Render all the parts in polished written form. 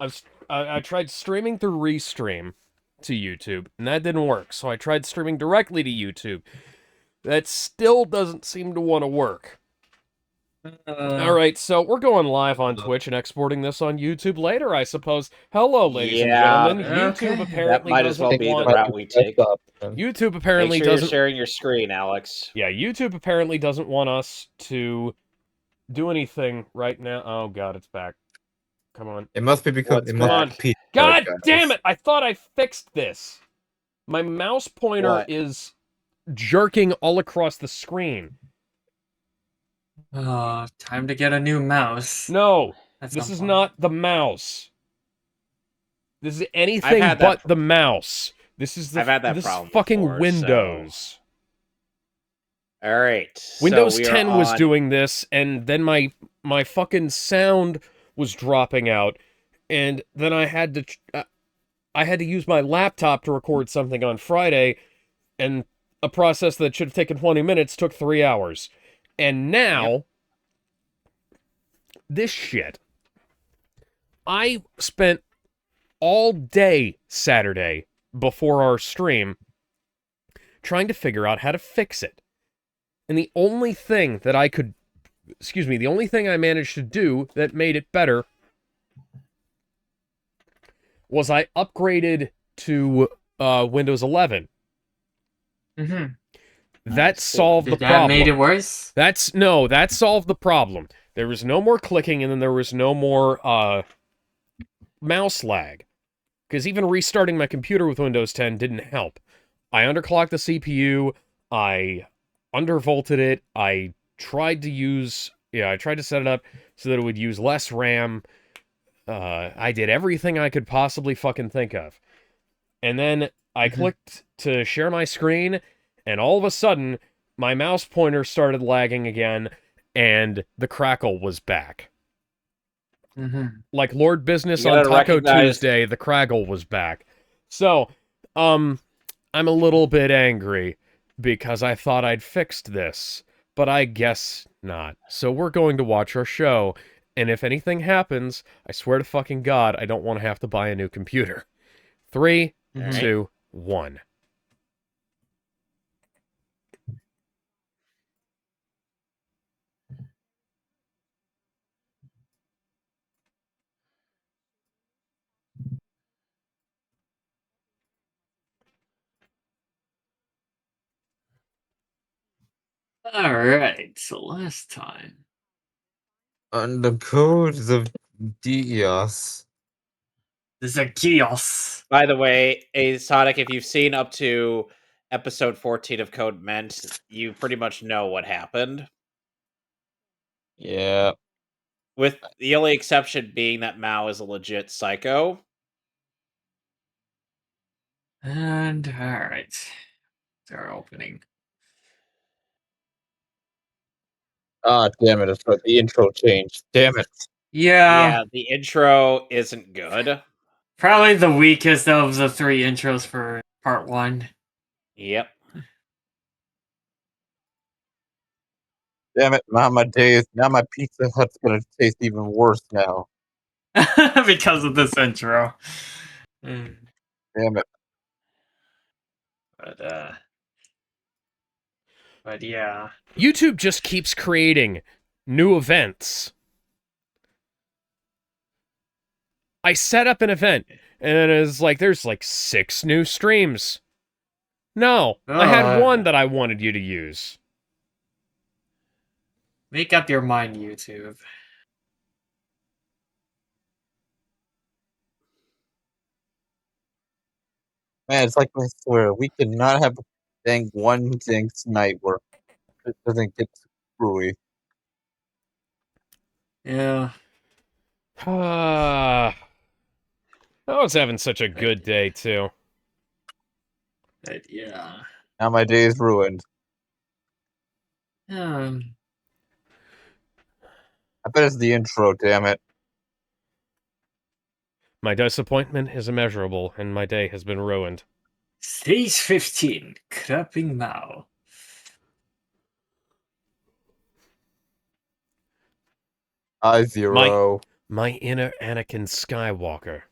I tried streaming through Restream to YouTube, and that didn't work. So I tried streaming directly to YouTube. That still doesn't seem to want to work. All right, so we're going live on Twitch and exporting this on YouTube later, I suppose. Hello, ladies and Yeah, gentlemen. YouTube Okay. that apparently might as well doesn't be the want. route we take. YouTube Make apparently sure you're doesn't. sharing your screen, Alex. Yeah, YouTube apparently doesn't want us to do anything right now. Oh god, it's back. Come on. It must be because What's it Come must on. be God damn it! I thought I fixed this. My mouse pointer What? is jerking all across the screen. Time to get a new mouse. No, At this some is point. not the mouse. This is I've anything had but that the mouse. This is the I've had that this problem fucking before, Windows. All right. Windows so we are 10 was on- doing this, and then my fucking sound was dropping out, and then I had to use my laptop to record something on Friday, and a process that should have taken 20 minutes took 3 hours. And now, this shit. I spent all day Saturday before our stream trying to figure out how to fix it. And the only thing that the only thing I managed to do that made it better was I upgraded to Windows 11. Mm-hmm. That solved the That problem. made it worse? That solved the problem. There was no more clicking, and then there was no more mouse lag. Because even restarting my computer with Windows 10 didn't help. I underclocked the CPU, I undervolted it, I tried to set it up so that it would use less RAM. I did everything I could possibly fucking think of. And then I clicked to share my screen, and all of a sudden, my mouse pointer started lagging again, and the crackle was back. Like Lord Business You on gotta Taco recognize- Tuesday, the crackle was back. So, I'm a little bit angry because I thought I'd fixed this, but I guess not. So we're going to watch our show, and if anything happens, I swear to fucking God, I don't want to have to buy a new computer. 3, 2, 1. Alright, so last time. On the codes of Geass. There's a Geass. By the way, Sonic, if you've seen up to episode 14 of Code Ment, you pretty much know what happened. Yeah. With the only exception being that Mao is a legit psycho. And alright. They're opening. Ah, damn it! I thought the intro changed. Damn it! Yeah, the intro isn't good. Probably the weakest of the 3 intros for part 1. Yep. Damn it! Now my Pizza Hut's gonna taste even worse now. Because of this intro. Damn it! But yeah. YouTube just keeps creating new events. I set up an event, and it's like, there's like 6 new streams. No, I had one that I wanted you to use. Make up your mind, YouTube. Man, it's like I swear we cannot have dang one thing tonight where it doesn't get screwy. Yeah. I was having such a good day, too. But yeah. Now my day is ruined. Um, I bet it's the intro. Damn it! My disappointment is immeasurable, and my day has been ruined. Stage 15, Crapping Mao. I zero. My inner Anakin Skywalker.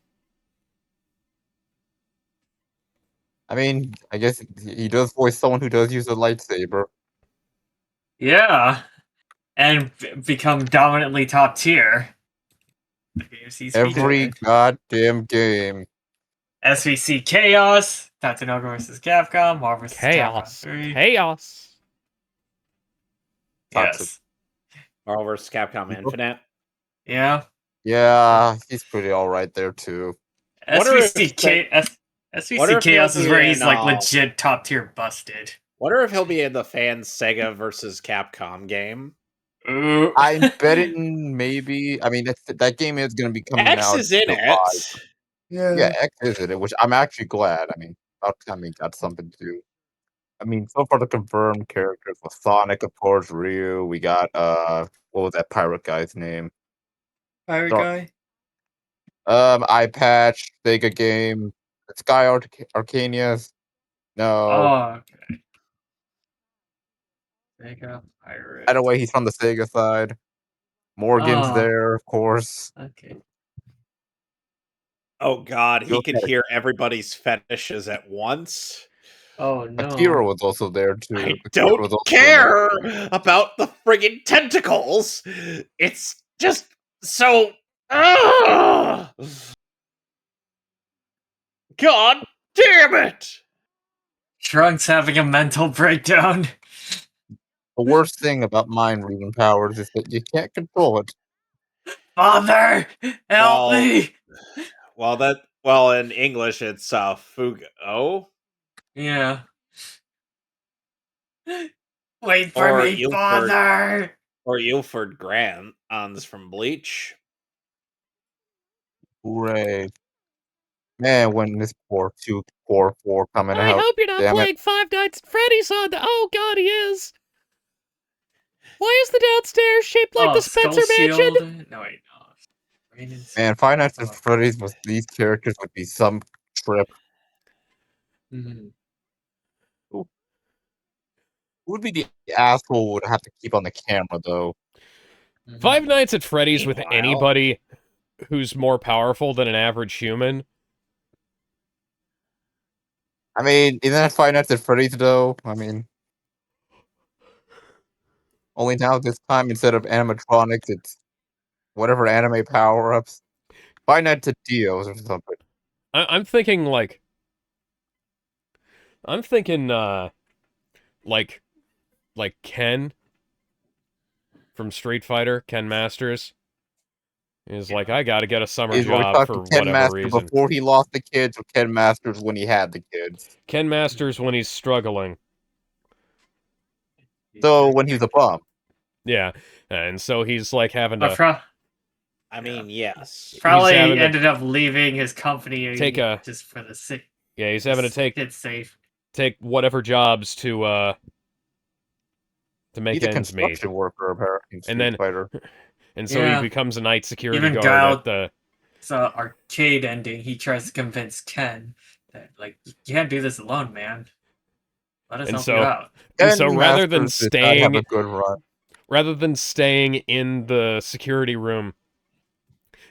I mean, I guess he does voice someone who does use a lightsaber. Yeah. And become dominantly top tier. The games he's Every featured. goddamn game. SVC Chaos, Tatsunoko vs. Capcom, Marvel vs. Capcom Chaos. 3. Chaos. Yes. Marvel vs. Capcom Infinite. Yeah. Yeah, he's pretty alright there too. Wonder if SVC Chaos he'll is be where he's in, like legit top tier busted. Wonder if he'll be in the fan Sega versus Capcom game. Ooh. I'm betting maybe. I mean, that game is going to be coming X out is in July. it. Yeah, X is in it, which I'm actually glad. I mean, about time he got something to do. I mean, so far the confirmed characters with Sonic, of course, Ryu. We got what was that pirate guy's name? Pirate Dark- guy? Eye Patch, Sega game, Sky Arcanius. No, Oh, okay. Sega Pirate. either way, he's from the Sega side. Morgan's Oh. there, of course. Okay. Oh god, he You'll could get it. hear everybody's fetishes at once. Oh no. Akira was also there too. I Akira was don't also in there. care about the friggin' tentacles. It's just so. Ugh! God damn it! Trunks having a mental breakdown. The worst thing about mind reading powers is that you can't control it. Father, help Well, me. Well, in English it's Fugo Yeah. Wait for or me, father. Ilford Grant from Bleach. Hooray. Man, when this poor 244 coming I out. hope you're not Damn it. playing Five Nights at Freddy's on the. Oh god, he is. Why is the downstairs shaped like the Spencer Mansion? Shield. No, wait, no. Man, Five Nights at Freddy's with these characters would be some trip. Mhm. Who would be the asshole who would have to keep on the camera, though? Mhm. Five Nights at Freddy's with Meanwhile- anybody who's more powerful than an average human. I mean, isn't that Five Nights at Freddy's, though? I mean, only now this time, instead of animatronics, it's whatever anime power-ups. Five Nights at Dio's or something. I'm thinking like. I'm thinking like Ken from Street Fighter, Ken Masters. Is like, I gotta get a summer Are we job for talking Ken whatever Masters reason. before he lost the kids, or Ken Masters when he had the kids? Ken Masters when he's struggling. So when he was a bum. Yeah. And so he's like having But to I mean, yes. probably having to ended up leaving his company take a- just for the sick. yeah, he's having to take It's safe. whatever jobs to make He's a ends meet. construction worker, apparently, in Street then- Fighter. And so Yeah. he becomes a night security Even guard Guile- at the It's an arcade ending. He tries to convince Ken that, like, you can't do this alone, man. Let us And help so- you out. And Ken so rather than Masters did not have staying a good run. in the security room,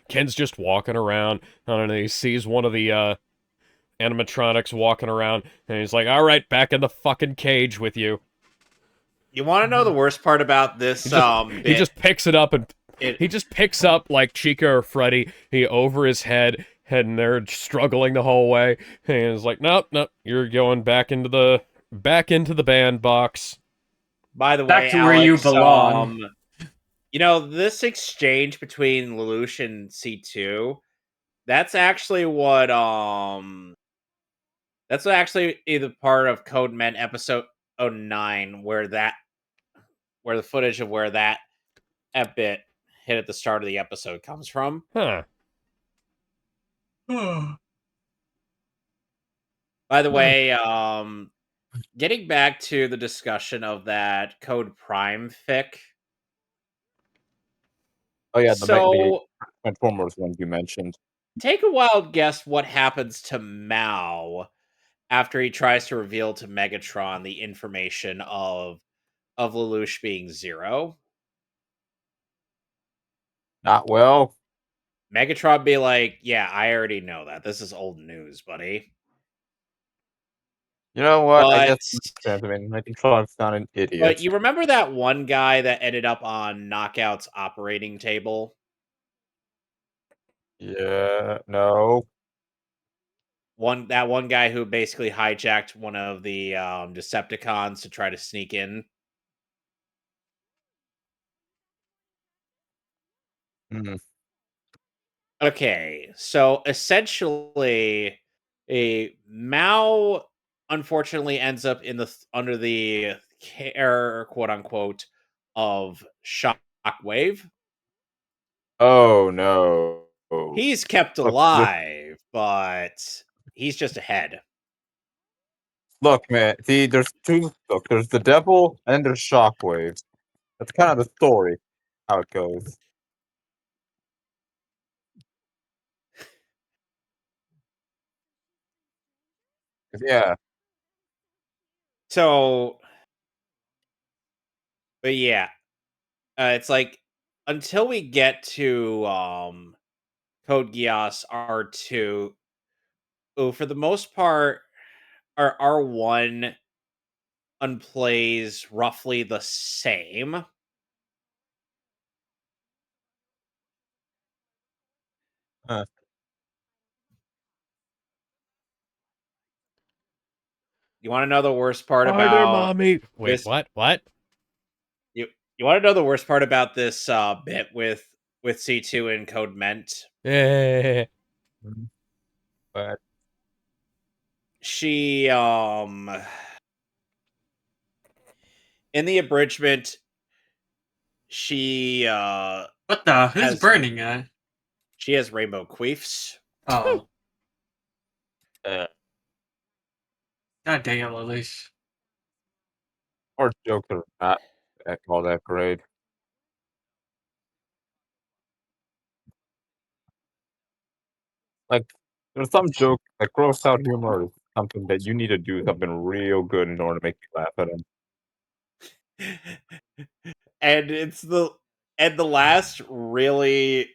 Ken's just walking around. I don't know, he sees one of the animatronics walking around, and he's like, alright, back in the fucking cage with you. You want to know the worst part about this He bit? just picks it up and It- he just picks up like Chica or Freddy, he over his head, and they're struggling the whole way. And he's like, nope, you're going back into the bandbox. By the way, Back to where you Alex, belong. This exchange between Lelouch and C2, that's actually what that's actually either part of Code Men episode 09 where the footage of where that bit hit at the start of the episode comes from. Huh. By the way, getting back to the discussion of that Code Prime fic. Oh yeah, the Mehtly So Transformers one you mentioned. take a wild guess what happens to Mao after he tries to reveal to Megatron the information of Lelouch being Zero. Not well. Megatron be like, yeah, I already know that. This is old news, buddy. You know what? I But guess it makes sense. I mean, Megatron's not an but idiot. you remember that one guy that ended up on Knockout's operating table? Yeah, no. That one guy who basically hijacked one of the Decepticons to try to sneak in. Mm. Okay, so essentially, a Mao unfortunately ends up in the under the care, quote unquote, of Shockwave. Oh no. He's kept Look, alive, but he's just ahead. look, man. See, there's two. Look, there's the devil and there's Shockwave. That's kind of the story, how it goes. Yeah. So, but yeah, it's like until we get to Code Geass R2, for the most part, our R1 unplays roughly the same. Huh. You want to know the worst part Harder, about mommy. Wait, this? what? What? You want to know the worst part about this bit with C2 and Code Ment? Eh. But She in the abridgment, she What the? Who's has burning? she has rainbow queefs. Oh, uh, god dang it, Lelouch. our jokes are not all that great. Like, there's some joke, like gross out humor is something that you need to do something real good in order to make me laugh at him. And the last really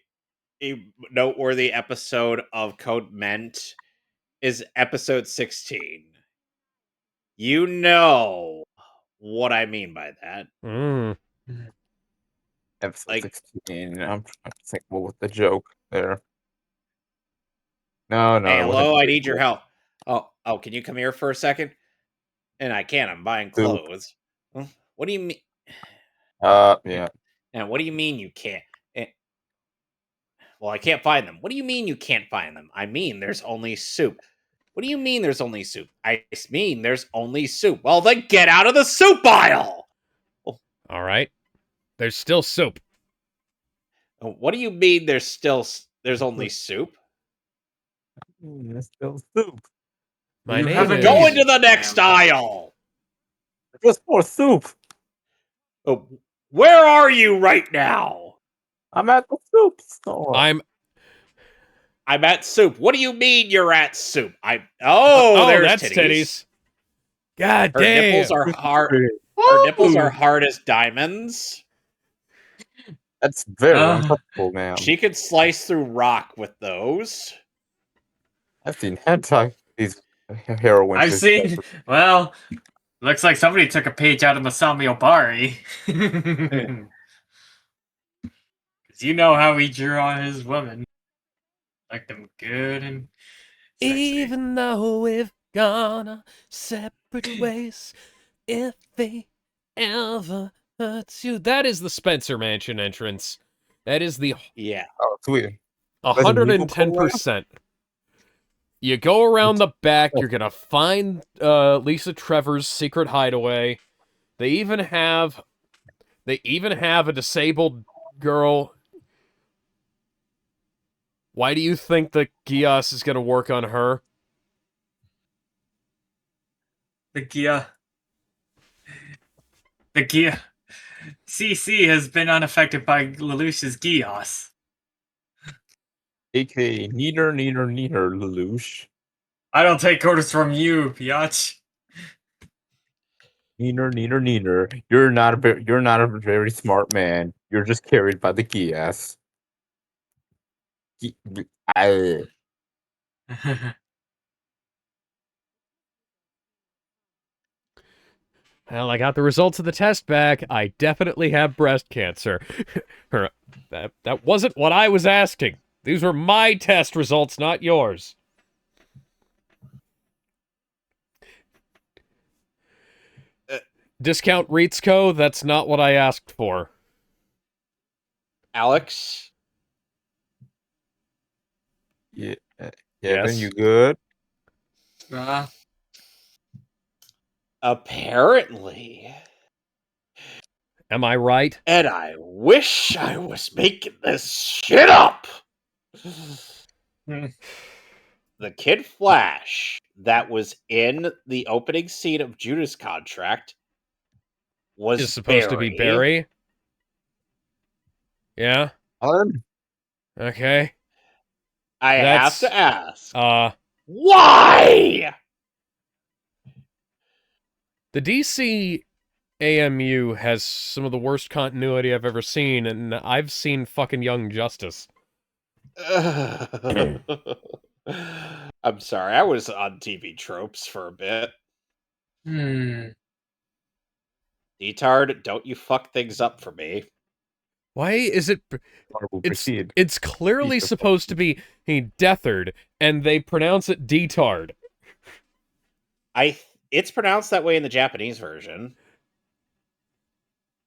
noteworthy episode of Code Ment is episode 16. You know what I mean by that. Mm. Episode Like, 16. I'm trying to think what was the joke there. No, hey, it wasn't hello, I very need your cool. help. Oh, can you come here for a second? And I can't. I'm buying Soup. clothes. Huh? What do you mean? Yeah. And what do you mean you can't? Eh, Well, I can't find them. What do you mean you can't find them? I mean, there's only soup. What do you mean there's only soup? I mean there's only soup. Well, then get out of the soup aisle. All right. There's still soup. What do you mean there's only soup? It's still soup. My You name haven't Go is. into the next aisle. Just more soup. Oh, where are you right now? I'm at the soup store. I'm. I'm at soup. What do you mean you're at soup? There's that's titties. titties. God Her nipples damn. are hard. Her nipples are hard as diamonds. That's very uncomfortable, man. She could slice through rock with those. I've seen hentai. These heroines. I've seen. Well, looks like somebody took a page out of Masami Obari. Because you know how he drew on his women. Like them good and sexy. Even though we've gone our separate ways, if they ever hurt you. That is the Spencer Mansion entrance. That is the Yeah. Oh, sweet. Resident Evil 110%. You go around the back, you're gonna find Lisa Trevor's secret hideaway. They even have a disabled girl. Why do you think that Geass is gonna work on her? The Geass. CC has been unaffected by Lelouch's Geass. AKA neater, Lelouch. I don't take orders from you, Piach. Neater. You're not a very smart man. You're just carried by the Geass. I, Well, I got the results of the test back. I definitely have breast cancer. That wasn't what I was asking. These were my test results, not yours. Discount Ritzco, that's not what I asked for. Alex, yeah, Yes. you good? apparently, Am I right? and I wish I was making this shit up. The Kid Flash that was in the opening scene of Judas Contract was Is supposed to be Barry? Yeah? Okay. I That's, have to ask, Uh, why? the DC AMU has some of the worst continuity I've ever seen, and I've seen fucking Young Justice. I'm sorry, I was on TV tropes for a bit. Detard, don't you fuck things up for me. Why is it... Honorable It's proceed. clearly Piece of supposed to be Deathard, and they pronounce it Detard. It's pronounced that way in the Japanese version.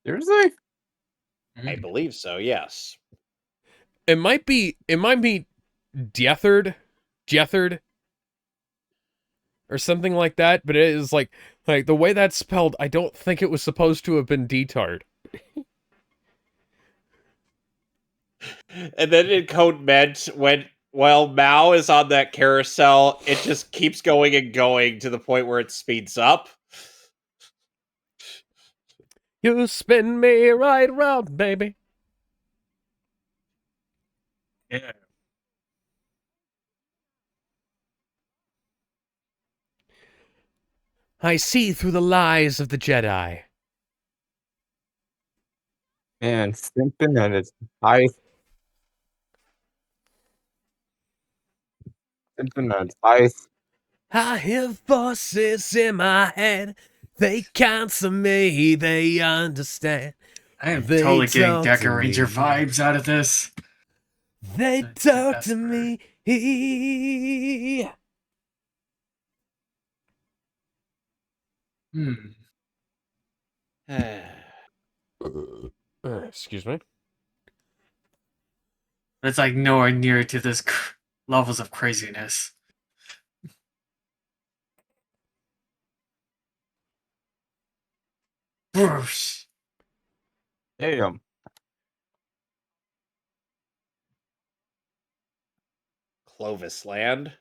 Seriously? I believe so, yes. It might be Deathard, or something like that, but it is like the way that's spelled, I don't think it was supposed to have been Detard. And then in Code Ment, while Mao is on that carousel, it just keeps going and going to the point where it speeds up. You spin me right round, baby. Yeah. I see through the lies of the Jedi. Man, Simpson and its highest. Simpson and its highest. I hear voices in my head. They counsel me, they understand. I am They totally getting talk Deck to Ranger me. vibes out of this. They That's the talk best to part. me. Excuse me. It's like nowhere near to this levels of craziness. Bruce. Damn. Clovis Land.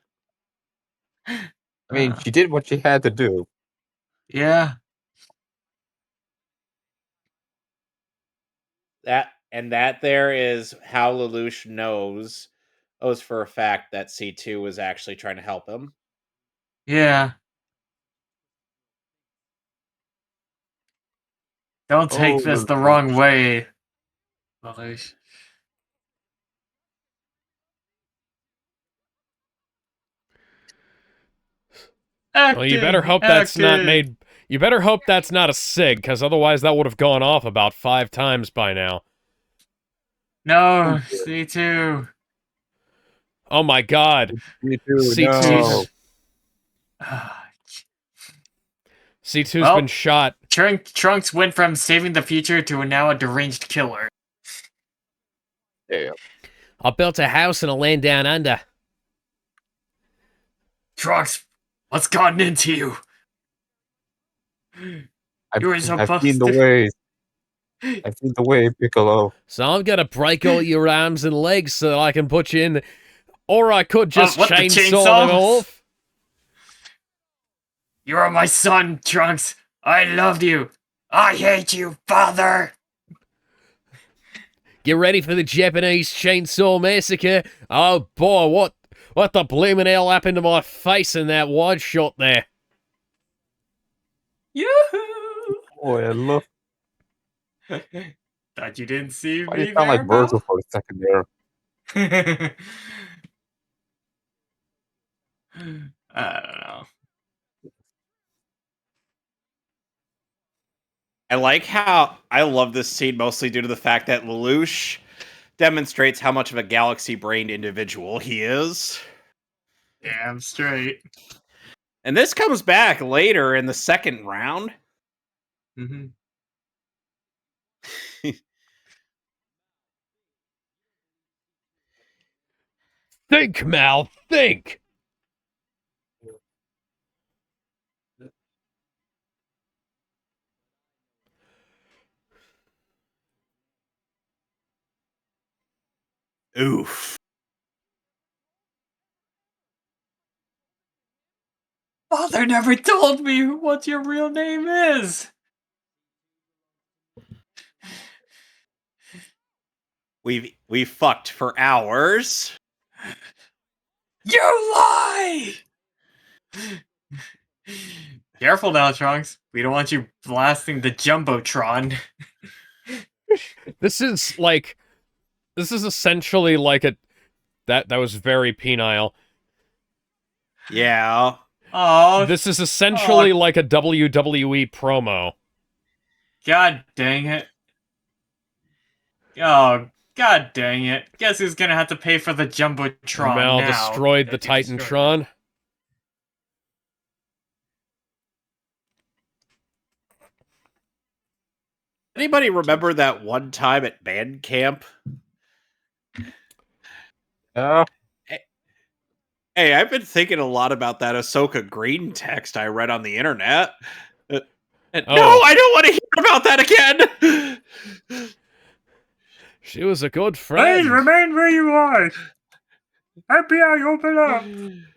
I mean, she did what she had to do. Yeah. That there is how Lelouch knows for a fact that C2 was actually trying to help him. Yeah. Don't take this the wrong way, Lelouch. Well, you better hope that's not made. You better hope that's not a SIG, because otherwise that would have gone off about 5 times by now. No, C2. Oh my god. C2's C2's been shot. Trunks went from saving the future to now a deranged killer. Damn. I built a house in a land down under. Trunks, what's gotten into you? I've seen the ways. I've seen the way, Piccolo. So I'm gonna break all your arms and legs so that I can put you in. Or I could just chainsaw them off. You are my son, Trunks. I loved you. I hate you, father. Get ready for the Japanese chainsaw massacre. Oh boy, what the blooming hell happened to my face in that wide shot there? Yoo-hoo! Boy, I love. Thought you didn't see Why me did it sound like there, Virgil Mel? for a second there? I don't know. I like how I love this scene mostly due to the fact that Lelouch demonstrates how much of a galaxy-brained individual he is. Damn straight. And this comes back later in the second round. Mm-hmm. Think, Mal, think! Oof. Father never told me what your real name is. We fucked for hours. You lie! Careful now, Trunks. We don't want you blasting the Jumbotron. This is essentially like a... That was very penile. Yeah. Oh, This is essentially like a WWE promo. God dang it. Oh, god dang it. Guess who's gonna have to pay for the Jumbotron Mal now? destroyed the that you destroyed Titantron. Anybody remember that one time at band camp? Yeah. Hey, I've been thinking a lot about that Ahsoka Green text I read on the internet. No, Oh. I don't want to hear about that again. She was a good Please friend. remain where you are. FBI, open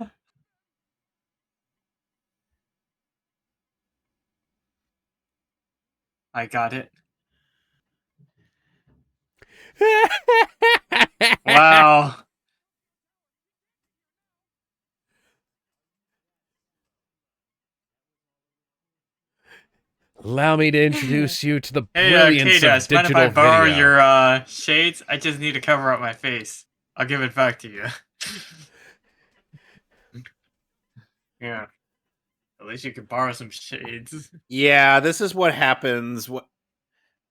up. I got it. Wow. Allow me to introduce you to the Hey, brilliance Geass, of mind if I digital borrow video. your shades? I just need to cover up my face. I'll give it back to you. Yeah. At least you can borrow some shades. Yeah, this is what happens.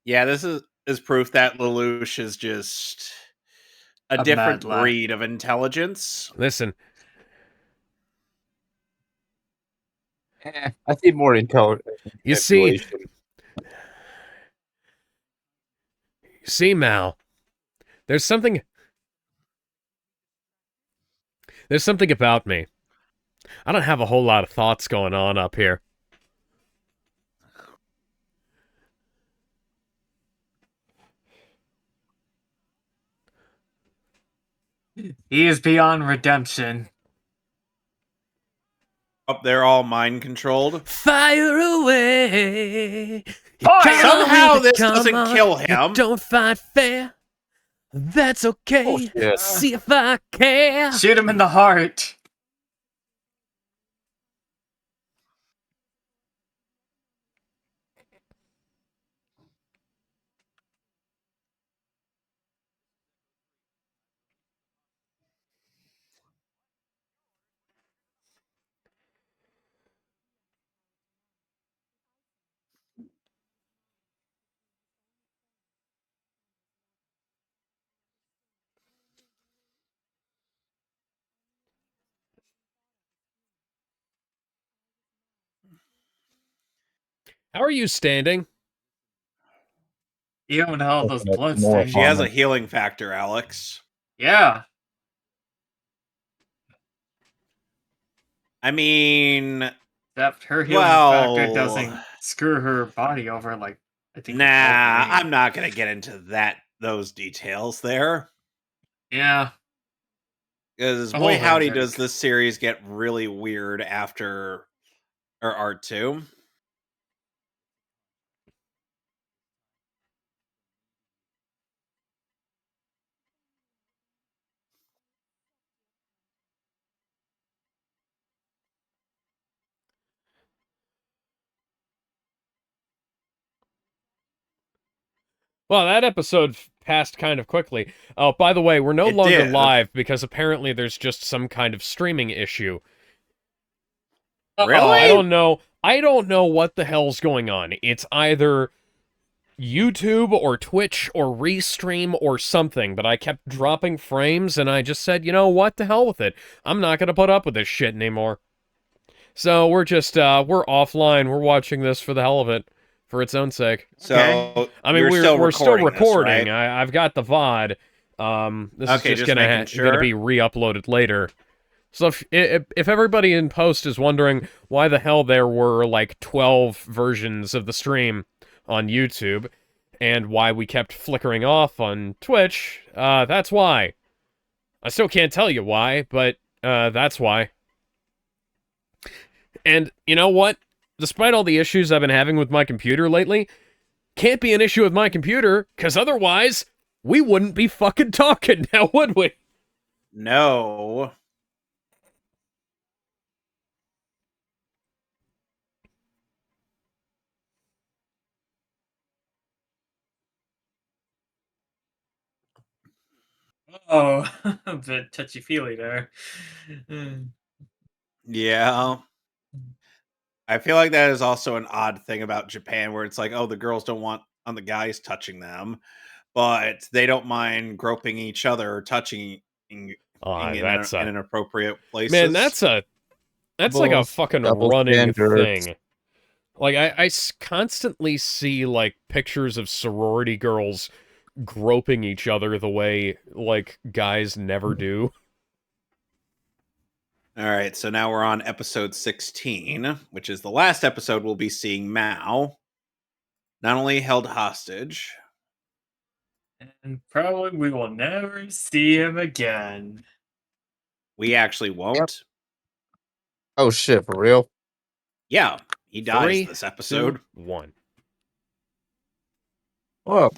Yeah, this is proof that Lelouch is just a A different mad lad. breed of intelligence. Listen, I see more intelligence. you see, Mal, there's something about me. I don't have a whole lot of thoughts going on up here. He is beyond redemption. Up there, all mind controlled. Fire away. Fire! Somehow this doesn't kill him. Don't fight fair. That's okay. Oh, shit. See if I care. Shoot him in the heart. How are you standing? Even with all those More bloodstains. She has a healing factor, Alex. Yeah. I mean, Except her healing factor doesn't screw her body over like I think. nah, Wolverine. I'm not gonna get into those details there. Yeah. Because The boy whole howdy thing, does this series get really weird after or R2. Well, that episode passed kind of quickly. Oh, by the way, we're no It longer did. live because apparently there's just some kind of streaming issue. Really? I don't know what the hell's going on. It's either YouTube or Twitch or Restream or something, but I kept dropping frames and I just said, you know what, the hell with it. I'm not gonna put up with this shit anymore. So we're just, we're offline. We're watching this for the hell of it, for its own sake. So I mean, we're we're still recording. this, right? I've got the VOD. This Okay, is just just gonna making gonna sure. be re-uploaded later. So if everybody in post is wondering why the hell there were like 12 versions of the stream on YouTube and why we kept flickering off on Twitch, that's why. I still can't tell you why, but that's why. And you know what? Despite all the issues I've been having with my computer lately, can't be an issue with my computer, because otherwise, we wouldn't be fucking talking now, would we? No. Oh, a bit touchy-feely there. Yeah. I feel like that is also an odd thing about Japan where it's like, oh, the girls don't want on the guys touching them, but they don't mind groping each other or touching in That's inappropriate places. man, that's like a fucking double running standards. thing. Like, I constantly see, like, pictures of sorority girls groping each other the way, like, guys never do. All right, so now we're on episode 16, which is the last episode we'll be seeing Mao not only held hostage. And probably we will never see him again. We actually won't. Oh shit, for real? Yeah, he dies 3, this episode. 2, 1. Whoa.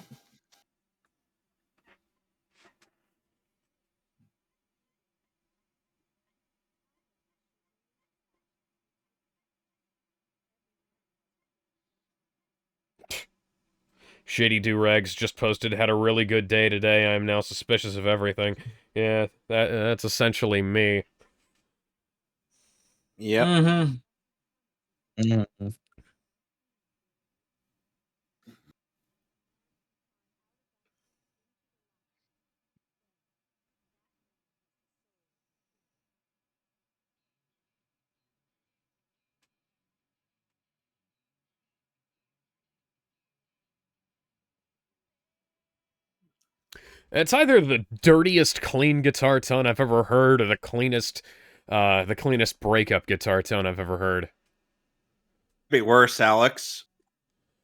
Shitty Durags just posted, had a really good day today. I am now suspicious of everything. Yeah, that's essentially me. Yep. Mm-hmm. Mhm. It's either the dirtiest clean guitar tone I've ever heard, or the cleanest breakup guitar tone I've ever heard. Be worse, Alex.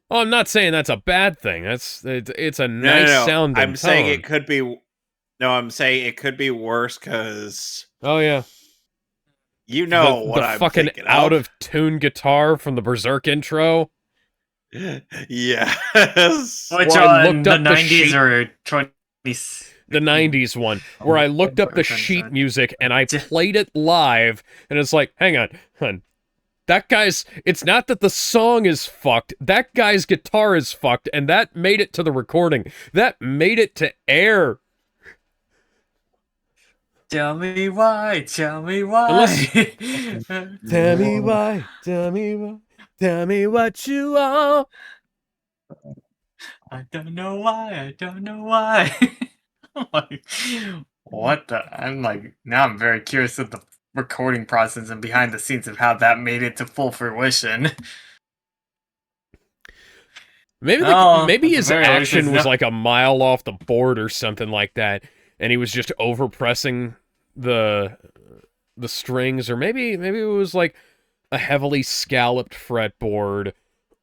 Oh, I'm not saying that's a bad thing. It's a No, nice no, no. sounding I'm saying tone. it could be. No, I'm saying it could be worse because Oh yeah, you know what the I'm fucking thinking out of. of tune guitar from the Berserk intro. Yes. Which Well, I on looked the up the 90s sheet- or 20s? The 90s one, where I looked up the sheet music and I played it live, and it's like, hang on, hun. That guy's, it's not that the song is fucked, that guy's guitar is fucked, and that made it to the recording. That made it to air. Tell me why, tell me why. Tell me why, tell me why, tell me what you want. I don't know why, I don't know why. I'm like, what the? I'm like, now I'm very curious of the recording process and behind the scenes of how that made it to full fruition. Maybe Oh, maybe at the his very least, action there's was no- like a mile off the board or something like that, and he was just overpressing the strings, or maybe it was like a heavily scalloped fretboard,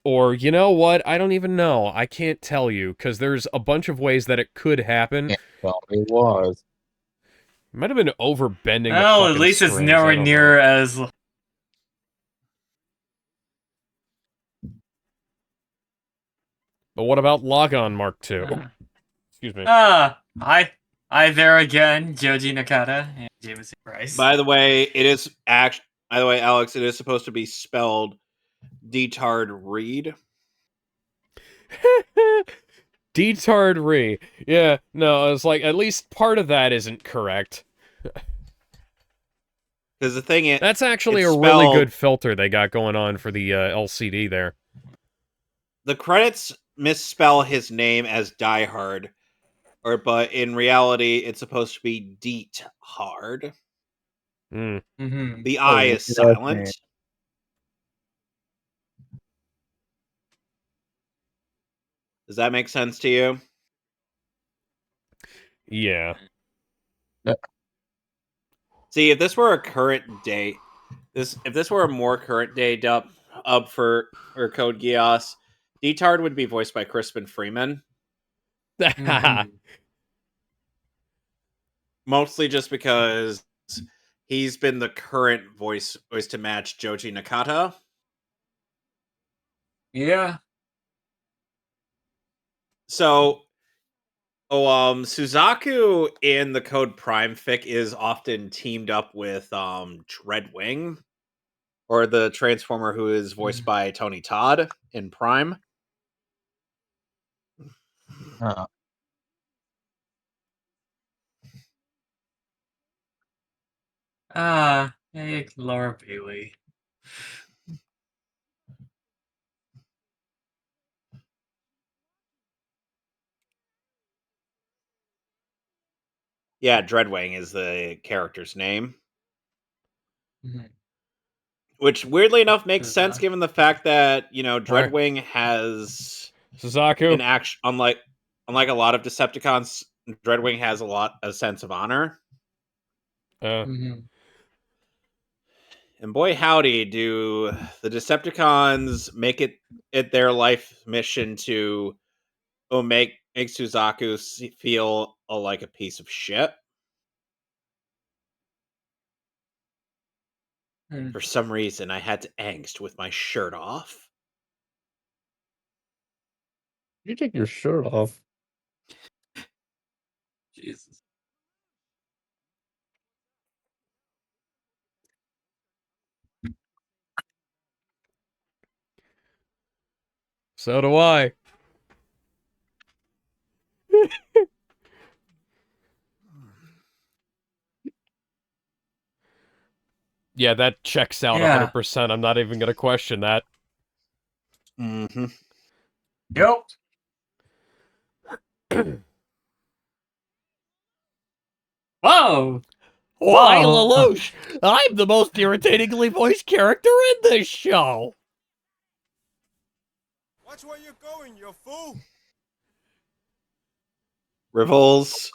or you know what? I don't even know. I can't tell you because there's a bunch of ways that it could happen. Can't tell me it was. It might have been overbending. the Well, at fucking least it's strings, I nowhere don't near know. as. But what about Logon Mark II? Excuse me. Hi there again, Joji Nakata and Jameson Price. By the way, it is actually. By the way, Alex, it is supposed to be spelled Detard Reed. Detard Re. Yeah, no, I was like, at least part of that isn't correct. Because the thing is, That's actually it's a really spelled- good filter they got going on for the LCD there. the credits misspell his name as Die Hard, but in reality, it's supposed to be Deet Hard. Mm. Mm-hmm. The I is that's right. silent. Does that make sense to you? Yeah. See, if this were a current day, if this were a more current day dub up for or Code Geass, Detard would be voiced by Crispin Freeman. Mm-hmm. Mostly just because he's been the current voice to match Joji Nakata. Yeah. So, Suzaku in the Code Prime fic is often teamed up with Dreadwing, or the Transformer who is voiced by Tony Todd in Prime. Uh, Hey, Laura Bailey. Yeah, Dreadwing is the character's name. Mhm. Which, weirdly enough, makes Is sense that- given the fact that, Where? Dreadwing has Suzaku? an action, unlike a lot of Decepticons, Dreadwing has a sense of honor. Mhm. And boy howdy, do the Decepticons make it their life mission to make Suzaku feel like a piece of shit. Mm. For some reason, I had to angst with my shirt off. you take your shirt off. Jesus. So do I. Yeah, that checks out Yeah. 100%. I'm not even going to question that. Mm-hmm. Yep. Whoa. Why, Whoa. Lelouch? I'm the most irritatingly voiced character in this show. Watch where you're going, you fool! Rivals.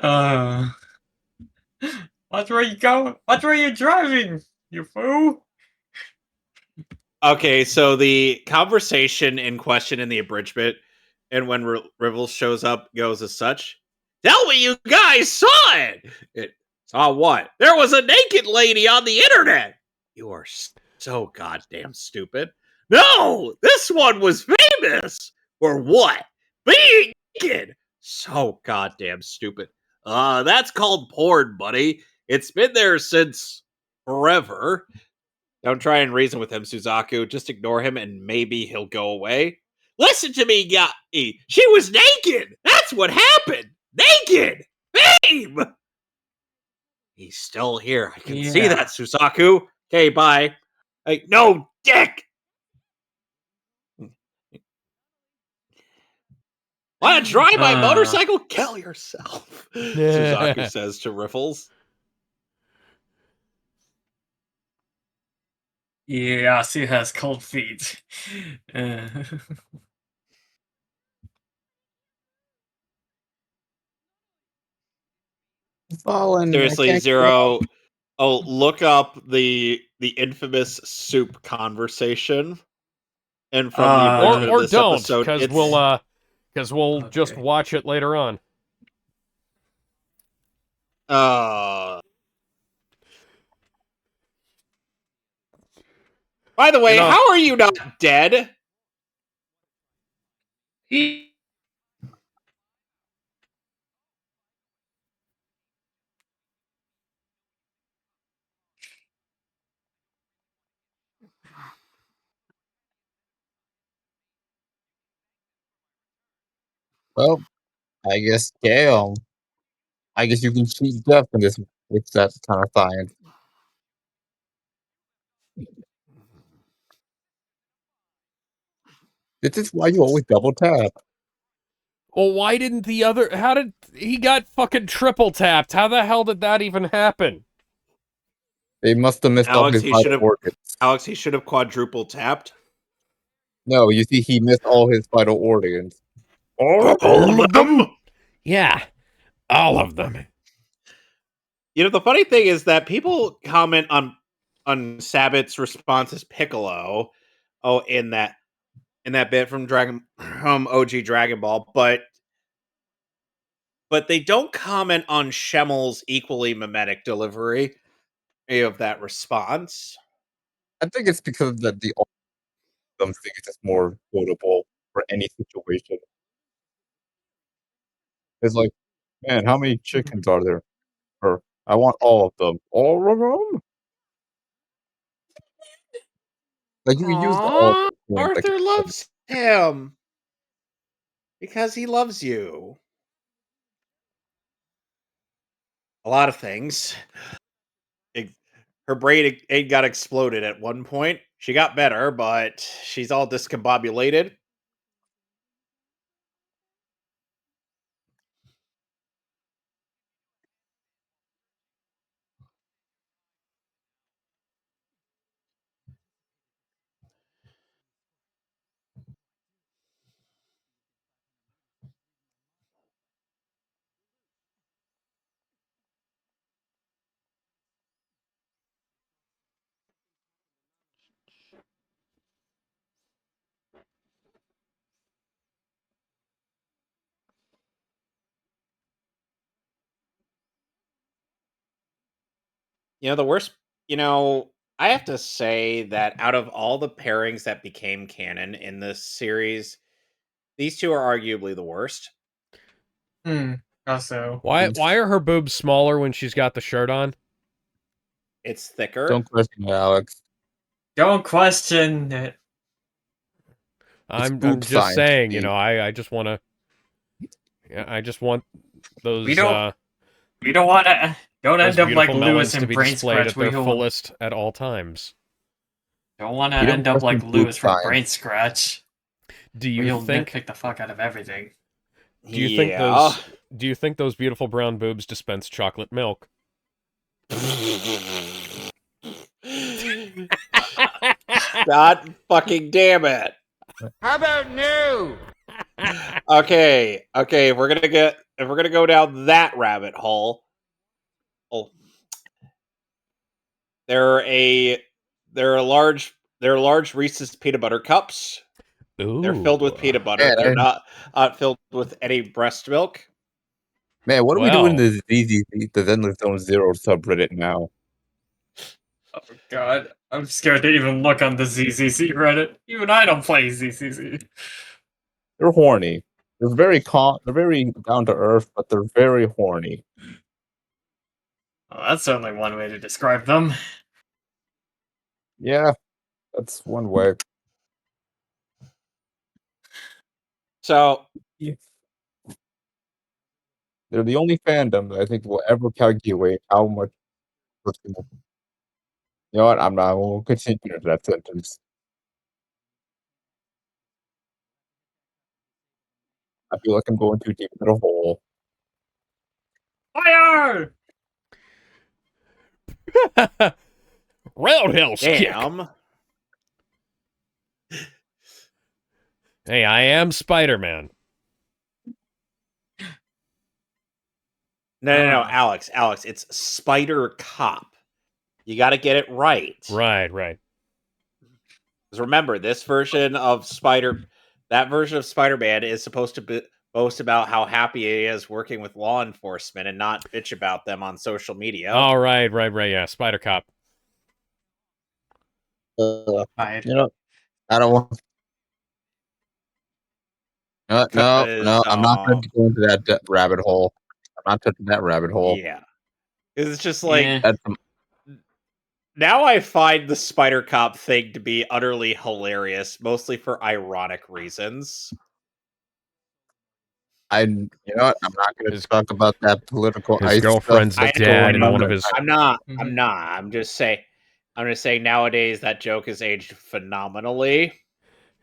uh, watch where you go. Watch where you're driving, you fool. Okay, so the conversation in question in the abridgment, and when Rivals shows up, goes as such. Tell me you guys saw it! It saw what? There was a naked lady on the internet! You are so goddamn stupid. No! This one was famous! For what? Being naked! So goddamn stupid. That's called porn, buddy. It's been there since forever. Don't try and reason with him, Suzaku. Just ignore him and maybe he'll go away. Listen to me, Yai. She was naked. That's what happened. Naked. Babe. He's still here. I can see Yeah. that, Suzaku. Okay, bye. Hey, no, dick. Want to try my motorcycle? Kill yourself. Suzaku says to Riffles. Yeah, she has cold feet. Fallen. Seriously, Zero. Oh, look up the infamous soup conversation. And from the abridgment Or of this don't, episode, because we'll just Okay. watch it later on. By the way, You know- how are you not dead? He- Well, I guess, damn. I guess you can cheat death in this with that kind of science. This is why you always double tap. Well, why didn't the other... How did... He got fucking triple tapped. How the hell did that even happen? They must have missed all Alex, his he vital should have. organs. Alex, he should have quadruple tapped. No, you see, he missed all his vital organs. All of them. Yeah, all of them. You know, the funny thing is that people comment on Sabbath's response as Piccolo. Oh, in that bit from OG Dragon Ball, but they don't comment on Schemmel's equally mimetic delivery of that response. I think it's because that the them thing is just more quotable for any situation. It's like, man, how many chickens are there? Or I want all of them. All of them? Like you can use the all of Aww, them point, like, Arthur loves him because he loves you. A lot of things. Her brain got exploded at one point. She got better, but she's all discombobulated. You know, the worst, I have to say that out of all the pairings that became canon in this series, these two are arguably the worst. Also, Why are her boobs smaller when she's got the shirt on? It's thicker. Don't question it, Alex. don't question it. I'm boob just science, saying, Steve. I just want to... Yeah, I just want those... We don't want to. Don't those end up like beautiful Lewis melons to and be Brain displayed Scratch. at their fullest at all times. Don't want to We don't end up like question boob Lewis from science. Brain Scratch. Do Where you you'll think... nitpick the fuck out of everything. Do you think those... Do you think those beautiful brown boobs dispense chocolate milk? God fucking damn it. How about no? Okay, if we're gonna go down that rabbit hole, there are large Reese's peanut butter cups. Ooh. They're filled with peanut butter. Man, They're not filled with any breast milk. Man, what are we doing Well. in the Zenless Zone Zero subreddit now? Oh god, I'm scared to even look on the ZZZ Reddit. Even I don't play ZZZ. They're horny. They're very they're very down to earth, but they're very horny. Well, that's certainly one way to describe them. Yeah, that's one way. So They're the only fandom that I think will ever calculate how much. You know what? I'm not. I won't continue that sentence. I feel like I'm going too deep in a hole. Fire! Roundhouse kick. damn. Hey, I am Spider-Man. No, Alex, it's Spider Cop. You got to get it right. Right. Because remember, that version of Spider-Man is supposed to boast about how happy he is working with law enforcement and not bitch about them on social media. Oh, right. Yeah, Spider Cop. You know, I don't want. No, I'm not going to go into that rabbit hole. I'm not touching that rabbit hole. Yeah. It's just like... Yeah. Now I find the Spider Cop thing to be utterly hilarious, mostly for ironic reasons. You know what? I'm not going to His- talk about that political his ice girlfriend's stuff. that's dad going and one on. of his- I'm not. Mhm. I'm not. I'm just saying nowadays that joke has aged phenomenally.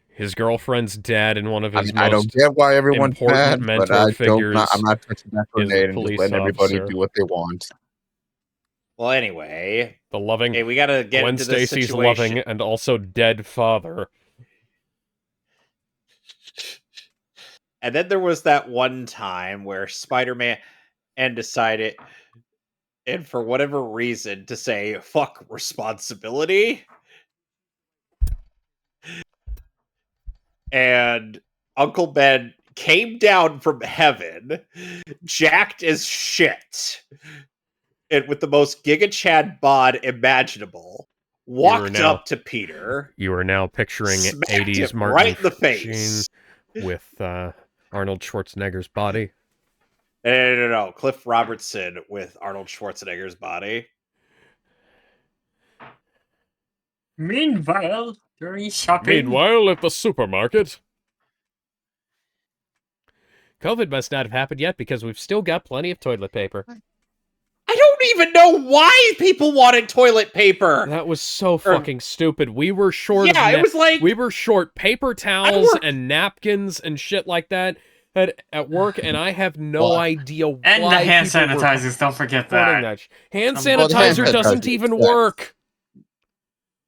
His girlfriend's dad and one of I his mean, I don't most get why everyone's important mad, but mentor I'm figures not touching that is a grenade and just police letting everybody officer. do what they want. Well, anyway, The loving hey, we gotta get Gwen into this Stacy's situation. loving and also dead father. And then there was that one time where Spider-Man decided, and for whatever reason, to say "fuck responsibility," and Uncle Ben came down from heaven, jacked as shit, and with the most Giga Chad bod imaginable, walked now- up to Peter, You are now picturing smacked 80s him Martin right in the Sheen face. with Arnold Schwarzenegger's body. No. Cliff Robertson with Arnold Schwarzenegger's body. Meanwhile, during shopping. Meanwhile, at the supermarket. COVID must not have happened yet because we've still got plenty of toilet paper. I don't even know why people wanted toilet paper. That was so fucking stupid. We were short. Yeah, it was like we were short paper towels worked- and napkins and shit like that at work, and I have no Well, idea why. And the hand people were sanitizers, don't forget hoarding that. Hand Well, the hand sanitizer doesn't sanitizer even sucks. work.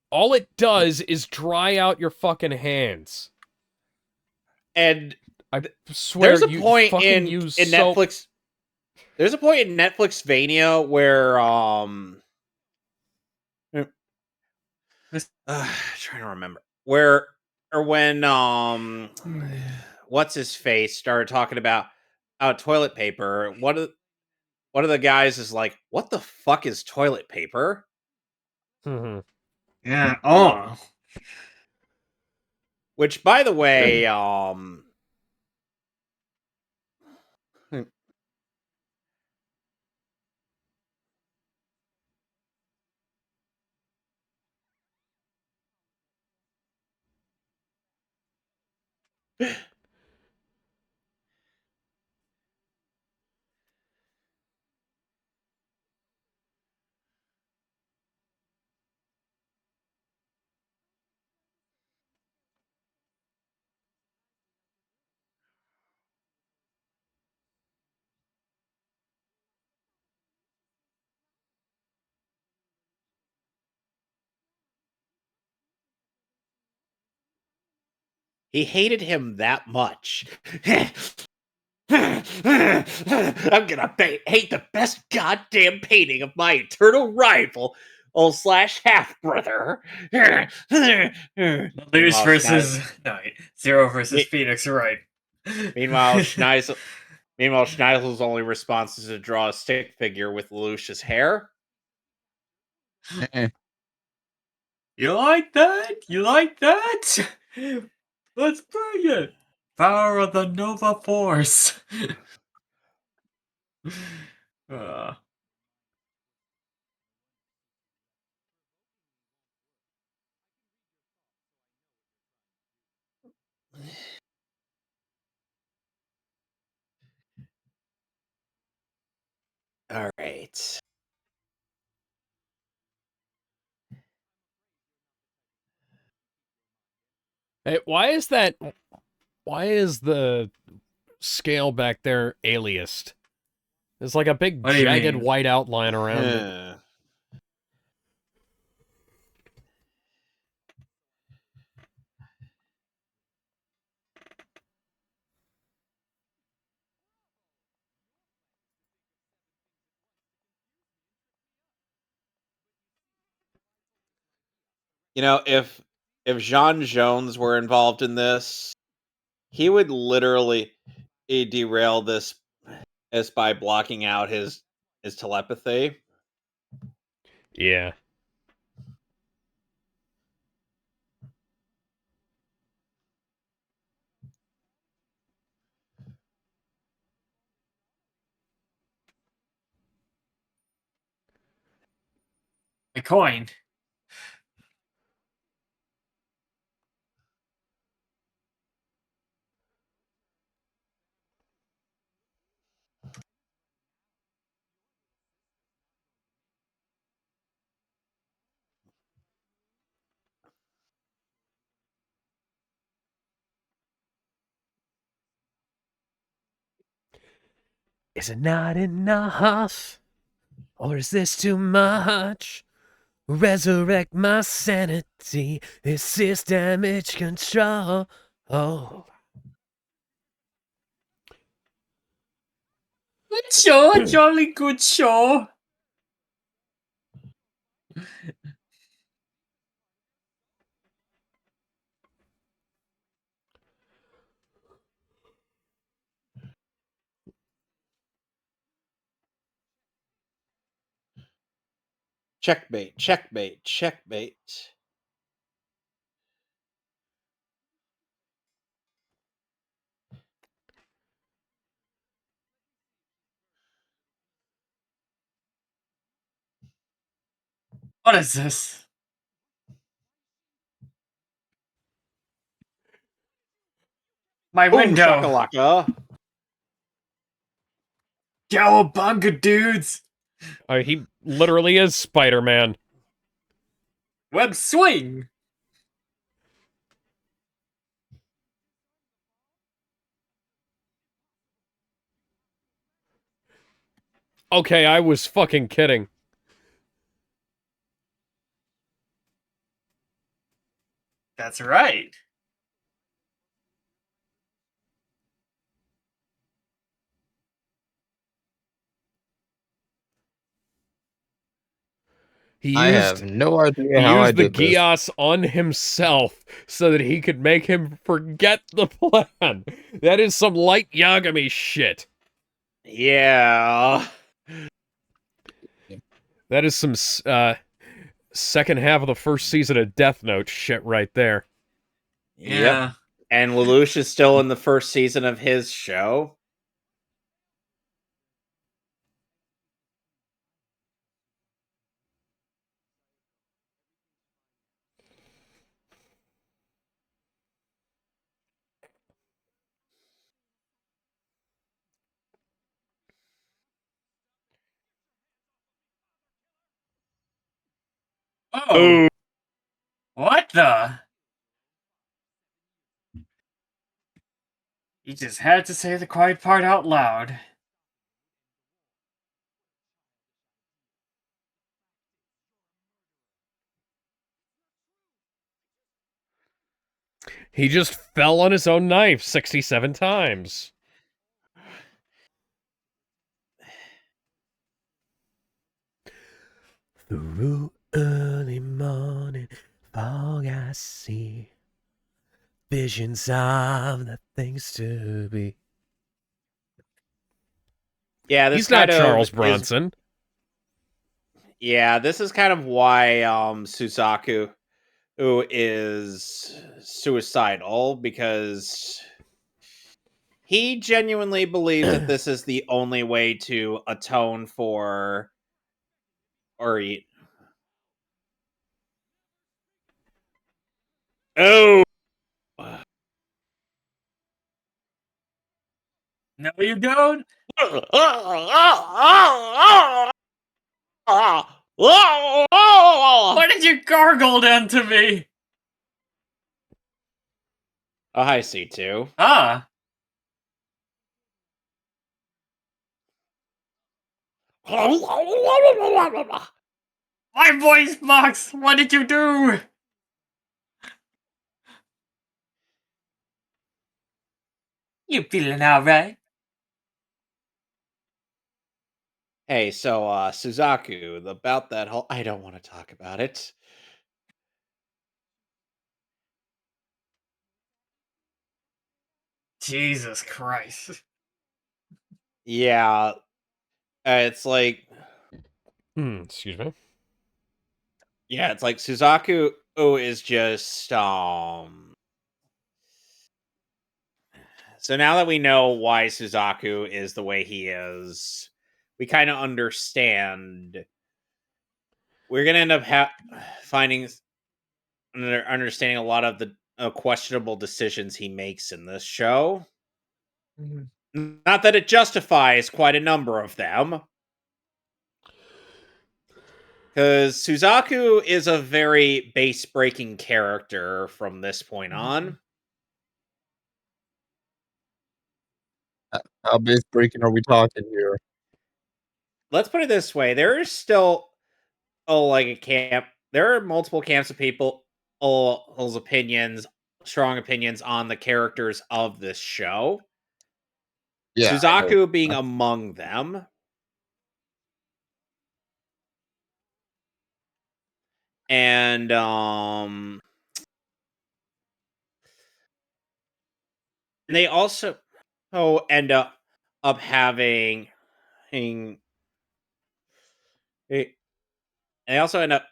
All it does is dry out your fucking hands. and I swear there's a you point fucking in use soap. Netflix. There's a point in Netflix Vania where trying to remember where or when what's his face started talking about toilet paper. One of the guys is like, "What the fuck is toilet paper?" Mhm. Yeah. Oh. Which, by the way, he hated him that much. I'm gonna hate the best goddamn painting of my eternal rival, slash half brother. Lelouch versus Zero versus Phoenix, right? Meanwhile, Schneidhel's only response is to draw a stick figure with Lelouch's hair. You like that? You like that? Let's bring it. Power of the Nova Force. uh, All right. Hey, why is that? Why is the scale back there aliased? There's like a big What do you jagged mean? white outline around it. You know, if Jean Jones were involved in this, he would literally derail this as by blocking out his telepathy. Yeah. a coin. Is it not enough? Or is this too much? Resurrect my sanity. This is damage control. Oh. Good show, jolly good show. Checkmate, checkmate, checkmate. What is this? My Boom window. shakalaka. Cowabunga, dudes. He literally is Spider-Man. Web swing. Okay, I was fucking kidding. That's right. He I used have no idea He how I used the did this. Geass on himself so that he could make him forget the plan. That is some light Yagami shit. Yeah. That is some second half of the first season of Death Note shit right there. Yeah. Yep. And Lelouch is still in the first season of his show. Oh. What the? You just had to say the quiet part out loud. He just fell on his own knife 67 times. Through early morning fog I see visions of the things to be. Yeah, this He's not kind of Charles is- Bronson. Yeah, this is kind of why Suzaku who is suicidal, because he genuinely believes that this is the only way to atone for Oh. No, you don't. Why did you gargle into me? Oh, hi, C2. Ah. My voice box! What did you do? You feeling alright? Hey, so Suzaku, about that whole I don't want to talk about it. Jesus Christ. Yeah. It's like Excuse me. yeah, it's like Suzaku is just so now that we know why Suzaku is the way he is, we kind of understand. We're gonna end up finding understanding a lot of the questionable decisions he makes in this show. Not that it justifies quite a number of them, because Suzaku is a very base-breaking character from this point on. How base breaking are we talking here? Let's put it this way: there is still like a camp. There are multiple camps of people, whose opinions, strong opinions on the characters of this show. Yeah, I know. Suzaku being among them. And they also end up having they also end up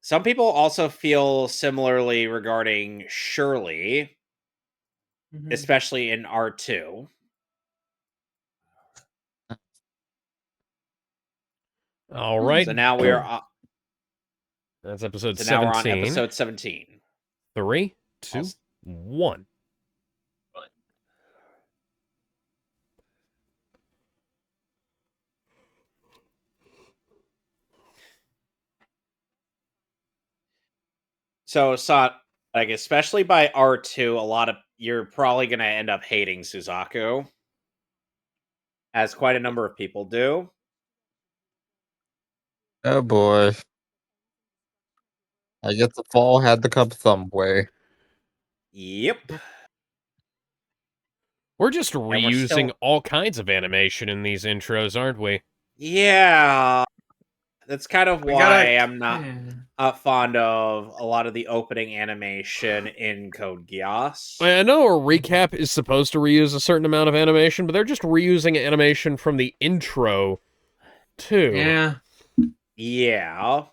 some people also feel similarly regarding Shirley, Mhm. especially in R2. All right. So now we're That's episode so now we're 17. on episode 17. 3, 2, 1. So like especially by R2, a lot of you're probably gonna end up hating Suzaku, as quite a number of people do. Oh boy. I guess the fall had to come some way. Yep. We're just we're reusing still- all kinds of animation in these intros, aren't we? Yeah. That's kind of We why gotta- I'm not fond of a lot of the opening animation in Code Geass. I know a recap is supposed to reuse a certain amount of animation, but they're just reusing animation from the intro, too. Yeah. Yeah.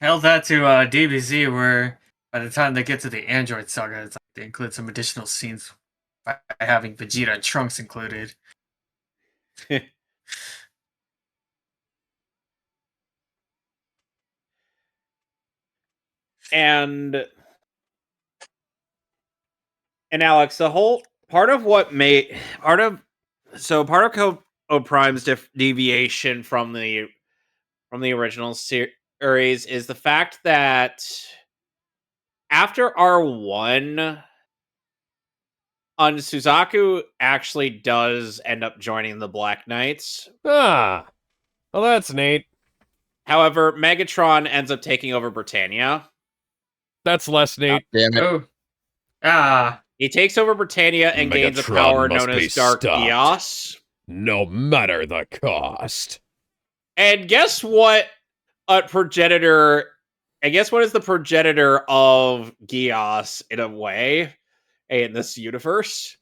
Tell that to DBZ, where by the time they get to the Android saga, it's like they include some additional scenes by having Vegeta and Trunks included. and Alex, the whole part of Code Prime's deviation from the original series is the fact that after R1, Suzaku actually does end up joining the Black Knights. Ah, well, that's neat. However, Megatron ends up taking over Britannia. That's less neat. Damn it. Oh. Ah. He takes over Britannia and gains a Megatron power must known be as Dark stopped. Geass. No matter the cost. And guess what? Progenitor. And guess what is the progenitor of Geass in a way in this universe?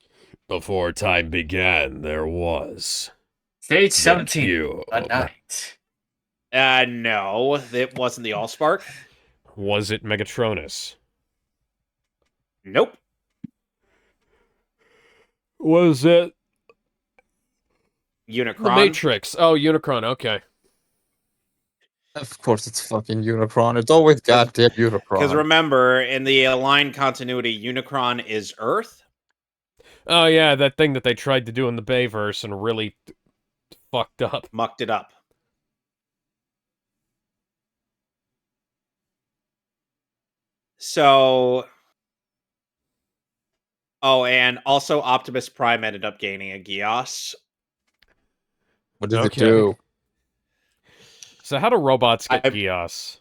Before time began, there was. Stage 17. Cube. A night. No, it wasn't the Allspark. Was it Megatronus? Nope. Was it Unicron. the Matrix? Oh, Unicron, okay. Of course it's fucking Unicron. It's always goddamn Unicron. Because remember, in the aligned continuity, Unicron is Earth. Oh, yeah, that thing that they tried to do in the Bayverse and really fucked up. Mucked it up. So... Oh, and also Optimus Prime ended up gaining a Geass. What does Okay. it do? So how do robots get I- Geass?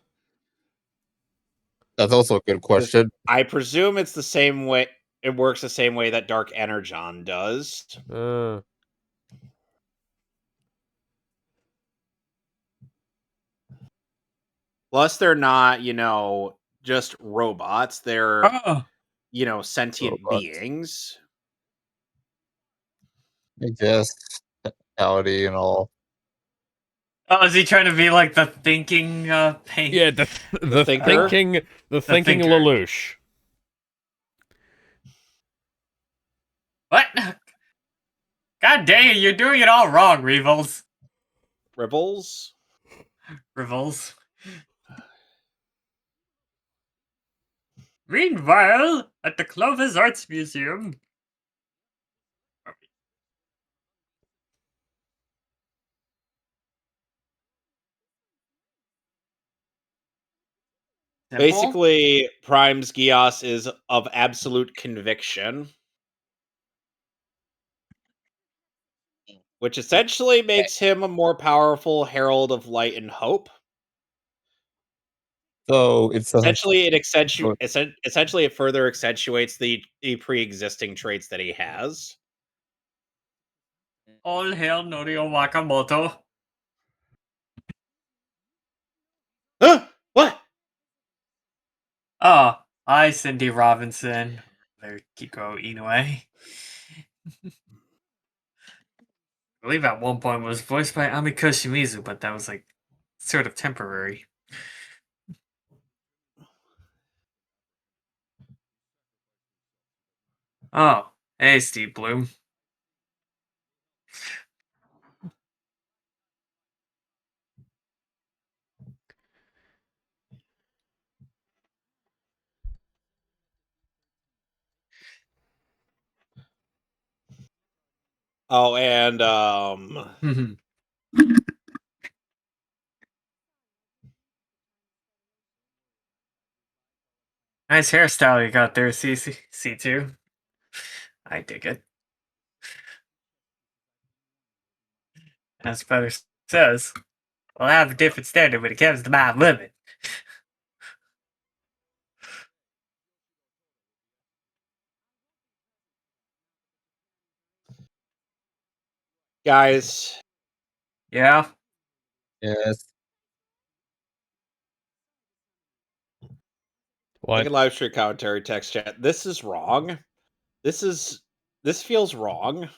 That's also a good question. I presume it's the same way. It works the same way that Dark Energon does. Plus, they're not, just robots. They're, Oh. sentient Robots. beings. I guess. Technicality and all. Oh, is he trying to be like the thinking pain? Yeah, the thinker? thinking thinker. Lelouch. What? God dang it, you're doing it all wrong, Revels. Ribbles. Revels. Meanwhile, at the Clovis Arts Museum. Simple? Basically, Prime's Geass is of absolute conviction. which essentially makes him a more powerful herald of light and hope. So it's Essentially, essentially it further accentuates the pre-existing traits that he has. All hail Norio Wakamoto. Huh? What? Oh, hi, Cindy Robinson. There, Kiko Inoue. I believe at one point was voiced by Amiko Shimizu, but that was like sort of temporary. Oh, hey, Steve Bloom. Oh, and Nice hairstyle you got there, C2. I dig it. As Feather says, we'll have a different standard when it comes to my women. guys, Yeah? yes. make a What? live stream commentary text chat. This is wrong. This feels wrong.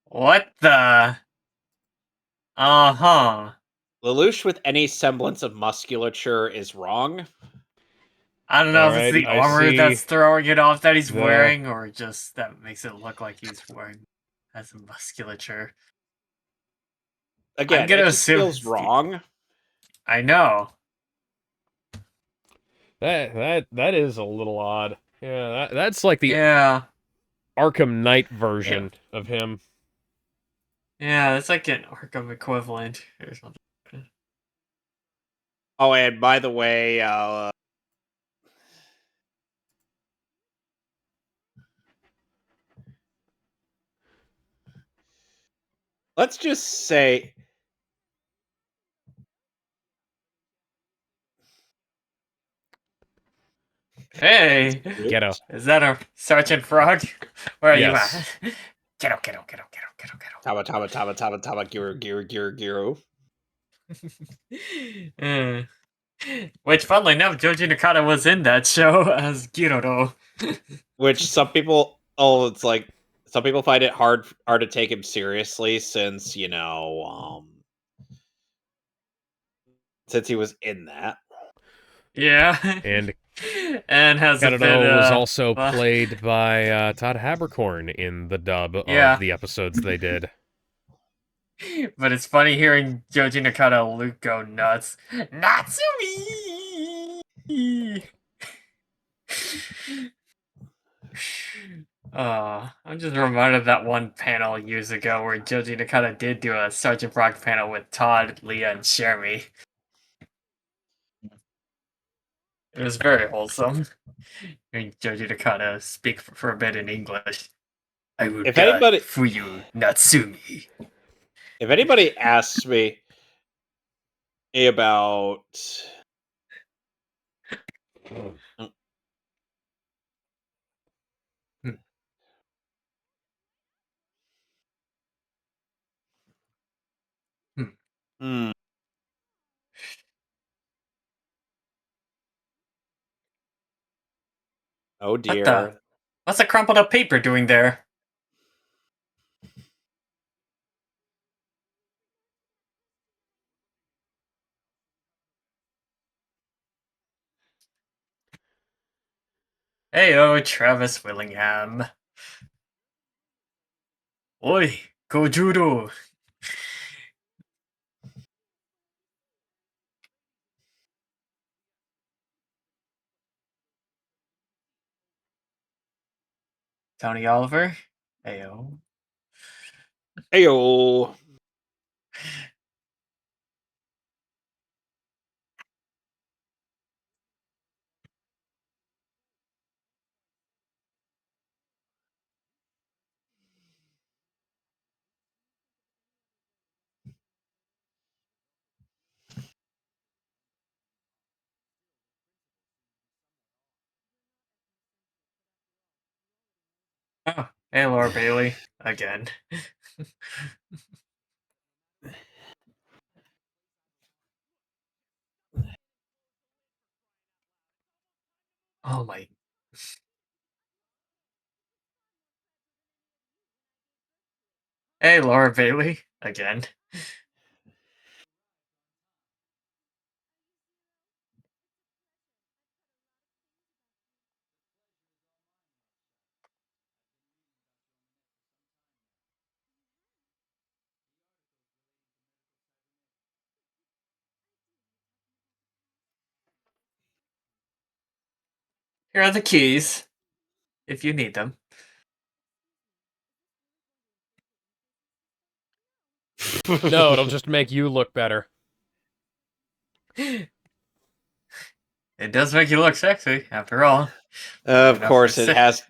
What the? Uh-huh. Lelouch with any semblance of musculature is wrong. I don't know if it's Alright, the I armor see that's throwing it off that he's the- wearing, or just that makes it look like he's wearing has some musculature. Again, gonna it just assume feels it's the- wrong. I know. That is a little odd. Yeah, that's like the Yeah. Arkham Knight version of him. Yeah, it's like an Arkham equivalent or something. Oh, and by the way, let's just say Hey! Ghetto. Is that a Sergeant Frog? Where are Yes. you at? Ghetto. Taba, Giru. Uh, Which, funnily enough, Joji Nakata was in that show as Giroro. Which some people, it's like some people find it hard to take him seriously since since he was in that. Yeah. And and has a bit, Kadano was also well, played by Todd Habercorn in the dub Yeah. of the episodes they did. But it's funny hearing Joji Nakata and Luke go nuts. Natsumi! I'm just reminded of that one panel years ago where Joji Nakata did do a Sergeant Brock panel with Todd, Leah, and Shermie. It was very wholesome. Hearing Joji Nakata speak for a bit in English. I will If die anybody- for you, Natsumi. If anybody asks me about Hmm. Oh What dear. the? What's the crumpled up paper doing there? Heyo, Travis Willingham. Oi, Kojuro. Tony Oliver. Heyo. Heyo. Oh, hey, Laura Bailey again. Oh my. Hey, Laura Bailey again. Here are the keys, if you need them. No, it'll just make you look better. It does make you look sexy, after all. Of Enough course, for it se- has.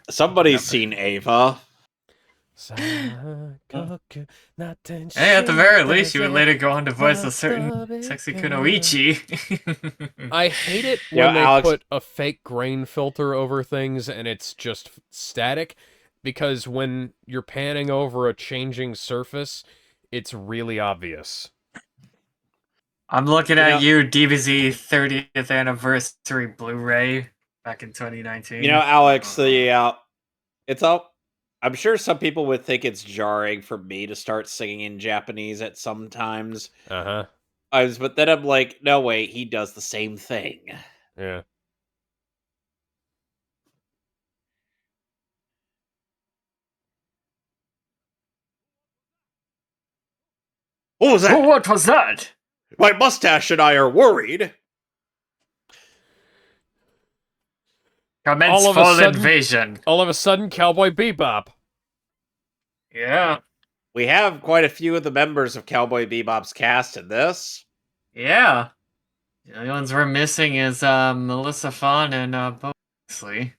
Somebody's Enough for- seen Ava. Hey, at the very least, you would later go on to voice a certain sexy kunoichi. I hate it You know, when they Alex- put a fake grain filter over things and it's just static, because when you're panning over a changing surface, it's really obvious. I'm looking You at know- you, DBZ 30th anniversary Blu-ray back in 2019. You know, Alex, it's all. I'm sure some people would think it's jarring for me to start singing in Japanese at some times. Uh-huh. But then I'm like, no, wait, he does the same thing. Yeah. What was that? Oh, what was that? My mustache and I are worried. Commence All of a full sudden- invasion. All of a sudden, Cowboy Bebop. Yeah. We have quite a few of the members of Cowboy Bebop's cast in this. Yeah. The only ones we're missing is Melissa Fawn and Bo Bexley.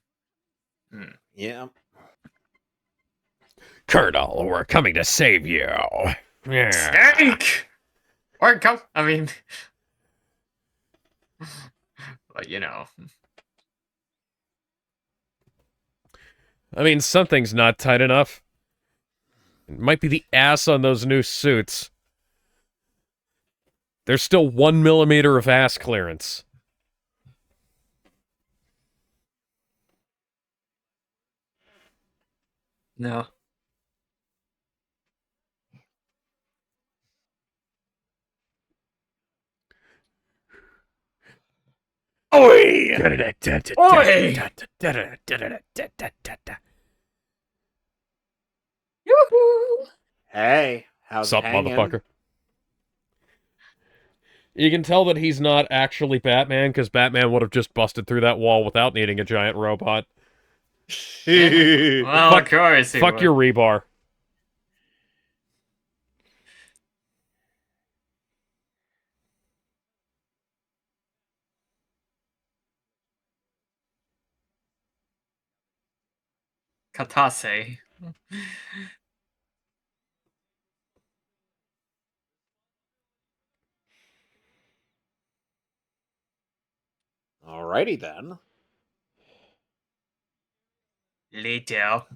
Yeah. Colonel, we're coming to save you. Yeah. Snake! Or come. I mean. But you know. I mean, something's not tight enough. It might be the ass on those new suits. There's still 1 millimeter of ass clearance. No. Oi! Oi! Yoo-hoo! Hey, how's Sup, it hanging? motherfucker? You can tell that he's not actually Batman, because Batman would have just busted through that wall without needing a giant robot. Well, Fuck- of course he Fuck would. your rebar. Katase. Alrighty then. Later.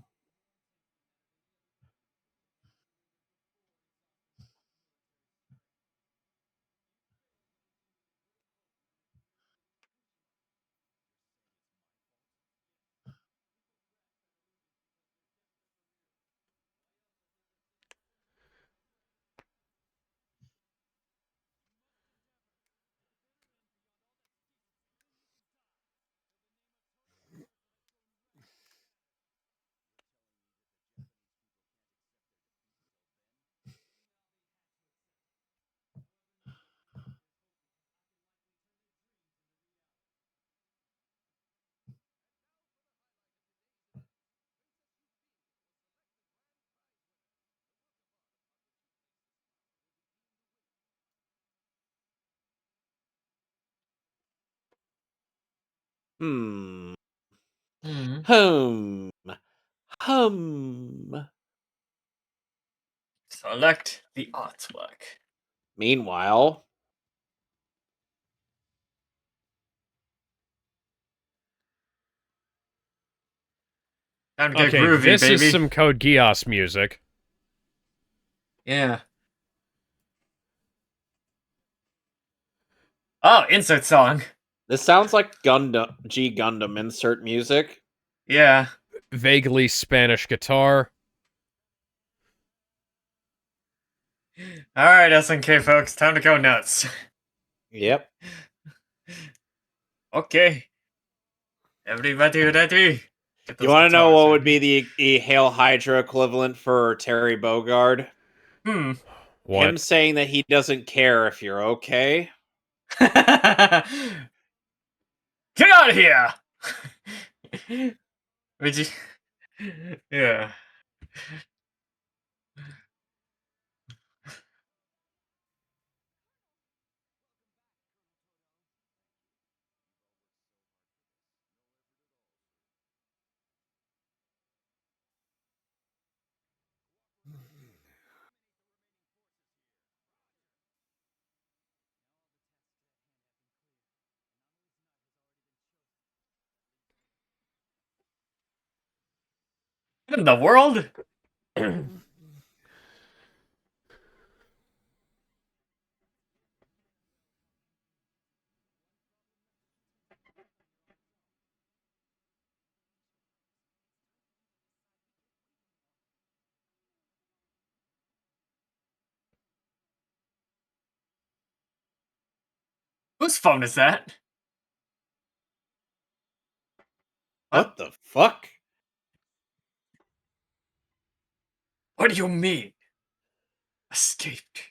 Hmm. Hmm. Hum. Select the artwork. Meanwhile, Time to get Okay, groovy, this baby. is some Code Geass music. Yeah. Oh, insert song. This sounds like Gundam insert music. Yeah. Vaguely Spanish guitar. Alright, SNK folks, time to go nuts. Yep. Okay. Everybody ready? Get You those want to know guitars what would ready. be the Hail Hydra equivalent for Terry Bogard? Hmm. What? Him saying that he doesn't care if you're okay. Get out of here! Would you? Yeah. What in the world? Whose phone is that? What the fuck? What do you mean? Escaped.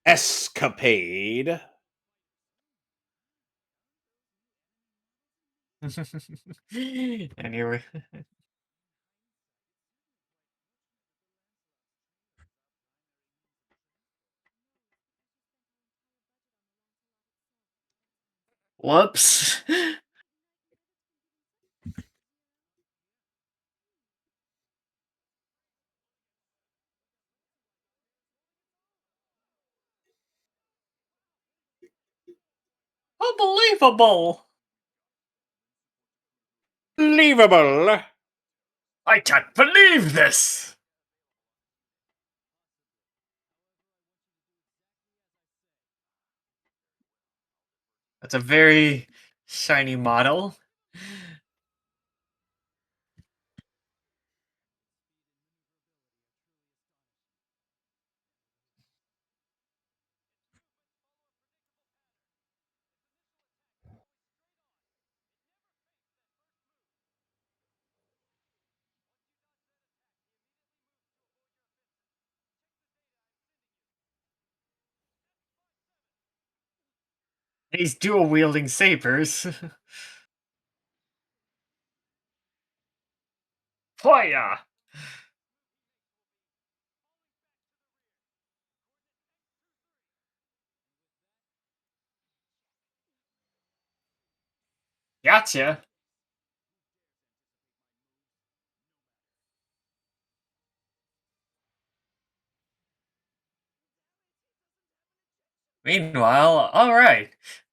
Escapade. Anyway. Whoops. Unbelievable! Believable. I can't believe this! That's a very shiny model. These dual wielding sabers. Fire! Gotcha. Meanwhile, alright.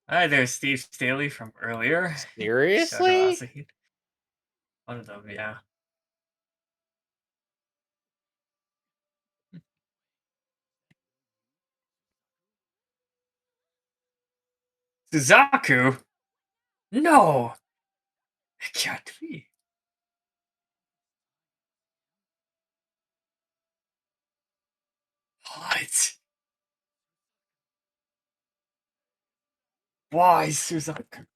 Hi, there's Steve Staley from earlier. Seriously? One of them, yeah. Suzaku? No! It can't be. What? Why, Suzaku?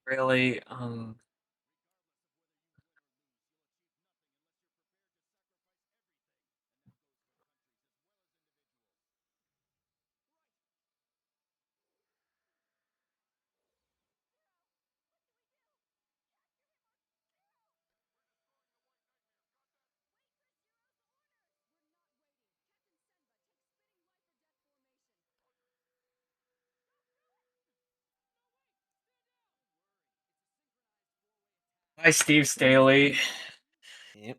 Really, Hi, Steve Staley. Yep.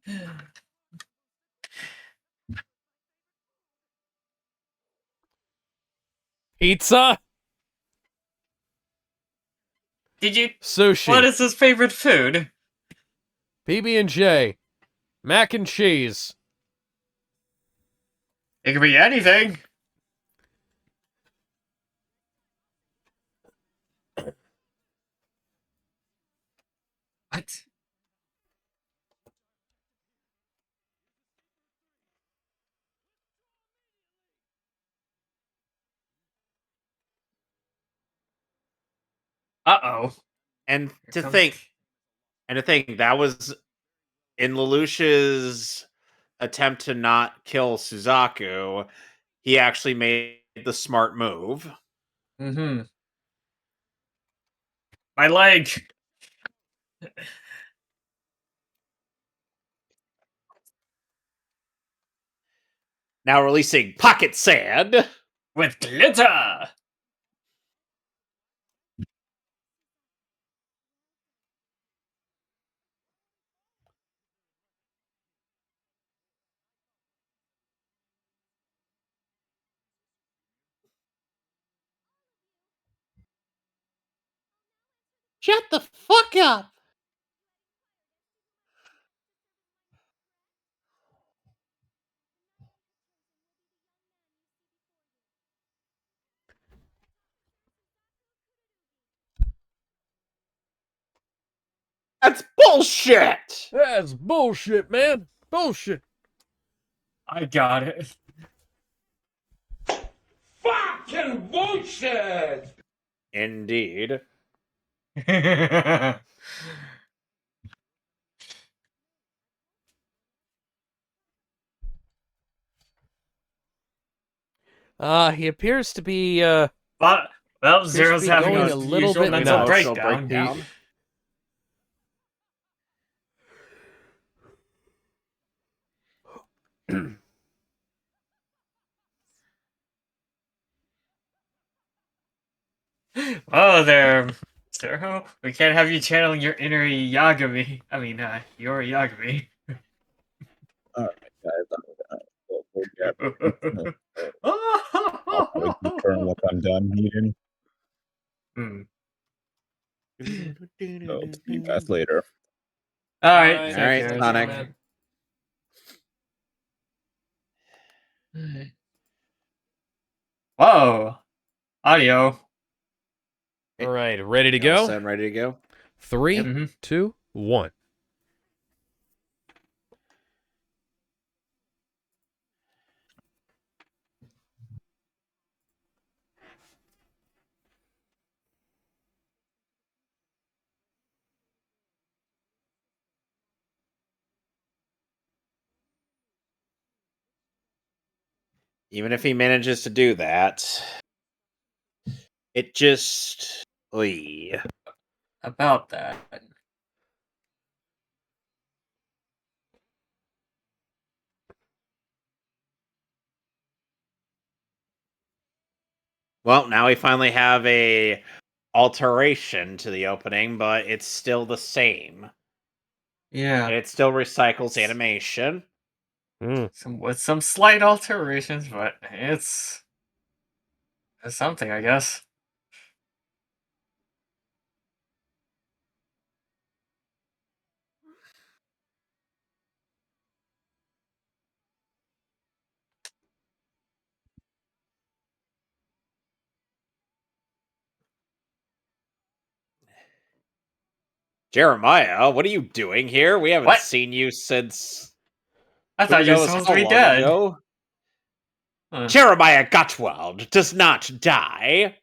Pizza, Did you? sushi, What is his favorite food? PB&J, mac and cheese. It could be anything. What? Uh-oh. And Here to comes- think, that was in Lelouch's attempt to not kill Suzaku. He actually made the smart move. Mm-hmm. My leg. Now releasing Pocket Sand. With glitter. Shut the fuck up. That's bullshit. That's bullshit, man. Bullshit. I got it. Fucking bullshit! Indeed. He appears to be, Well, Appears to Zero's be having going a a little usual bit mental nuts. breakdown. Oh, there, Zero. We can't have you channeling your inner Yagami. I mean, your Yagami. Alright, guys, we'll get I'll probably return once I'm done eating. Hmm. So, see you guys later. All right, Alright, take alright, care, Sonic. man. Whoa, audio. all right, ready to All go? set, ready to go. 3, Mhm. 2, 1. Even if he manages to do that, it just... Oy. About that. Well, now we finally have a alteration to the opening, but it's still the same. Yeah, And it still recycles animation. with some slight alterations, but it's something, I guess. Jeremiah, what are you doing here? We haven't What? seen you since... I Who thought you were knows supposed how to be long dead. ago? Huh. Jeremiah Gutwald does not die.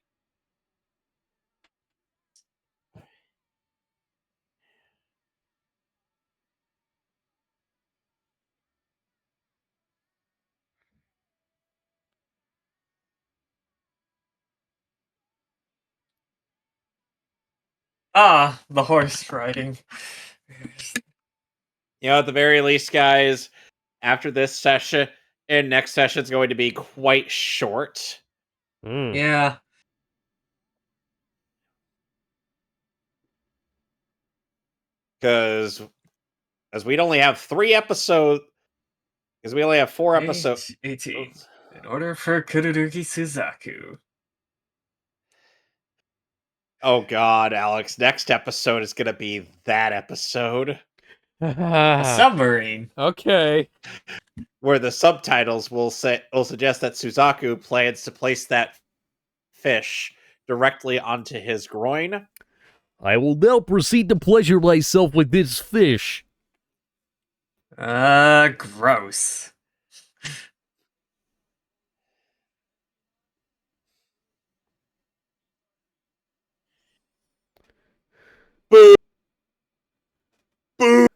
Ah, the horse riding. At the very least, guys, after this session, and next session's going to be quite short. Yeah. Because as we'd only have 3 episodes, because we only have 4 episodes. 18. In order for Kururugi Suzaku. Oh god, Alex, next episode is gonna be that episode A submarine. Okay. where the subtitles will suggest that Suzaku plans to place that fish directly onto his groin. I will now proceed to pleasure myself with this fish. Gross. Boo! Boo!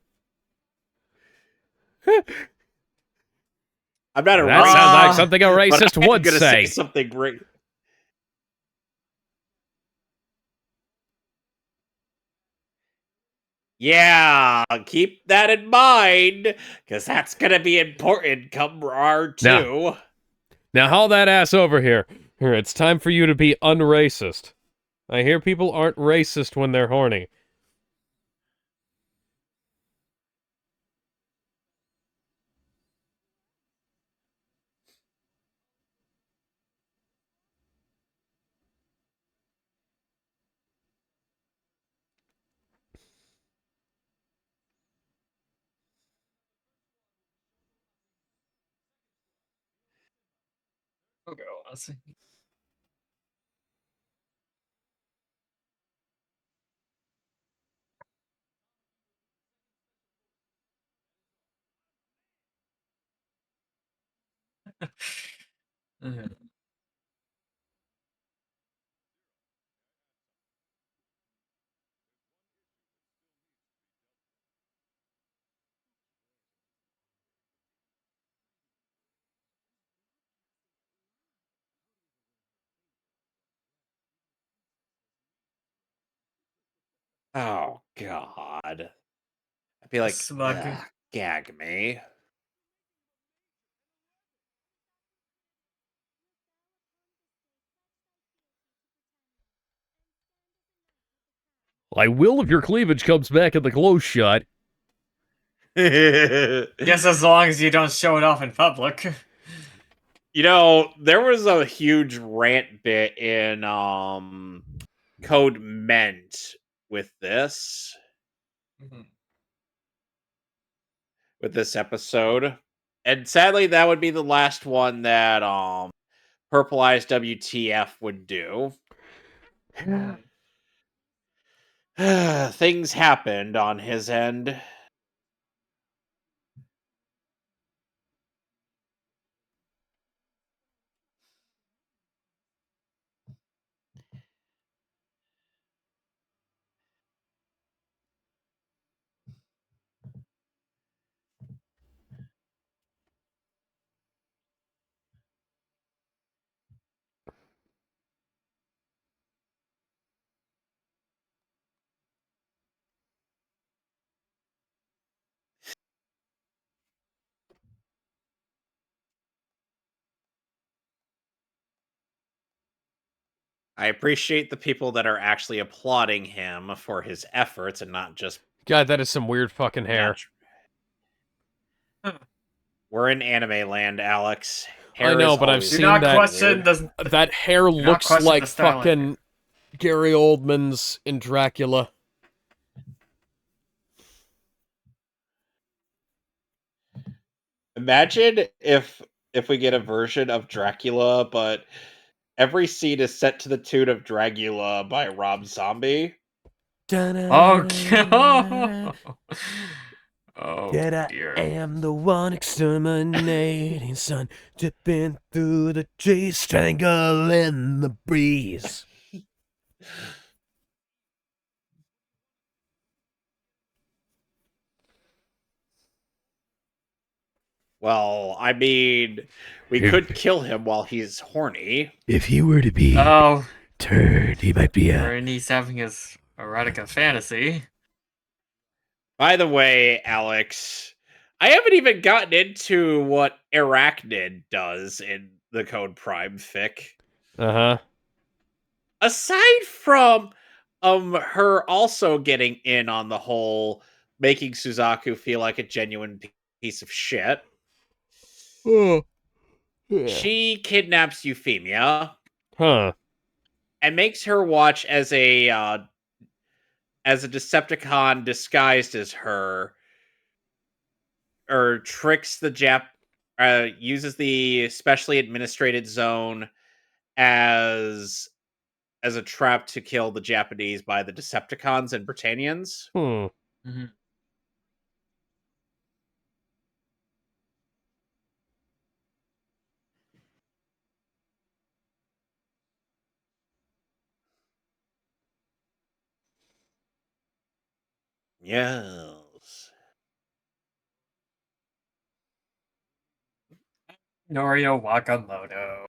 I'm not a That racist, sounds like something a but racist I'm would gonna say. something great. Yeah, keep that in mind, because that's gonna be important come R2. Now haul that ass over here. Here, it's time for you to be unracist. I hear people aren't racist when they're horny. Okay, I'll see. Oh god. I'd be like, Smug. gag me. I will if your cleavage comes back in the close shot. Just as long as you don't show it off in public. There was a huge rant bit in Code Ment with this episode. And sadly that would be the last one that Purple Eyes WTF would do. Things happened on his end. I appreciate the people that are actually applauding him for his efforts and not just God, that is some weird fucking hair. We're in anime land, Alex. I know, is but I've always seen Do not that- question weird. That hair looks question like the style of fucking Gary Oldman's in Dracula. Imagine if we get a version of Dracula, but every scene is set to the tune of Dracula by Rob Zombie. Oh, oh Yet I dear. am the one exterminating sun, dipping through the trees, strangling the breeze. Well, I mean, we could kill him while he's horny. If he were to be Oh, turned, he might be or he's having his erotica fantasy. By the way, Alex, I haven't even gotten into what Arachnid does in the Code Prime fic. Uh-huh. Aside from her also getting in on the whole making Suzaku feel like a genuine piece of shit, Oh. Yeah. she kidnaps Euphemia Huh. and makes her watch as a Decepticon disguised as her, or tricks the uses the specially administrated zone as a trap to kill the Japanese by the Decepticons and Britannians. Hmm. Mm-hmm. Yes. Norio Wakamoto.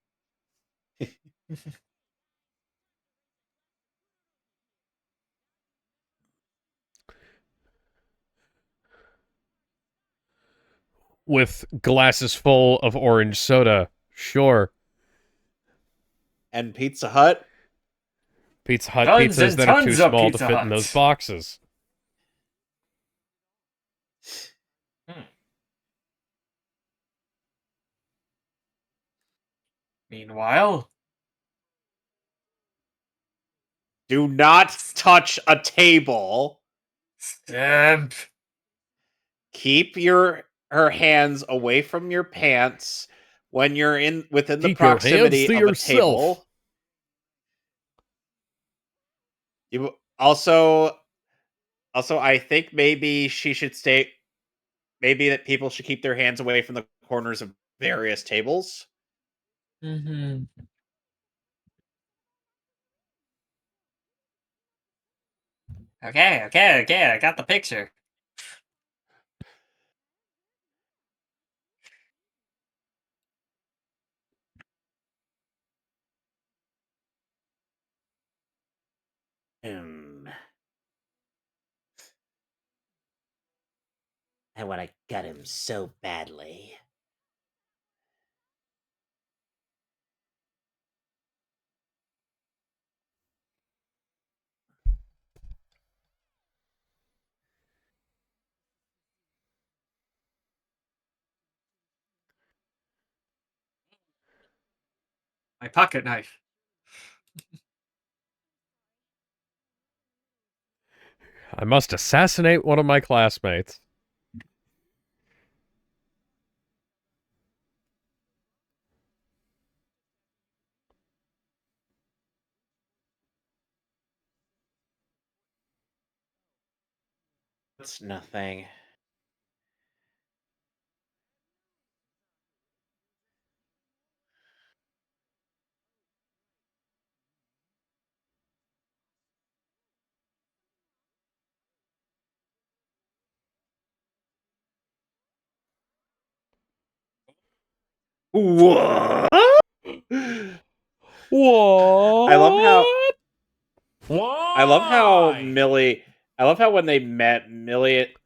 With glasses full of orange soda. Sure. And Pizza Hut. Pizza Hut Tons pizzas and that are too tons of small to Pizza fit in those Huts. boxes. Meanwhile, Do not touch a table. Stamp. Keep her hands away from your pants when you're within the Keep your hands proximity to of yourself. a table. You also I think maybe she should stay. Maybe that people should keep their hands away from the corners of various tables. Mm-hmm. Okay, I got the picture. I want to gut him so badly. My pocket knife. I must assassinate one of my classmates. It's nothing. What? What? I love how Why? I love how when they met,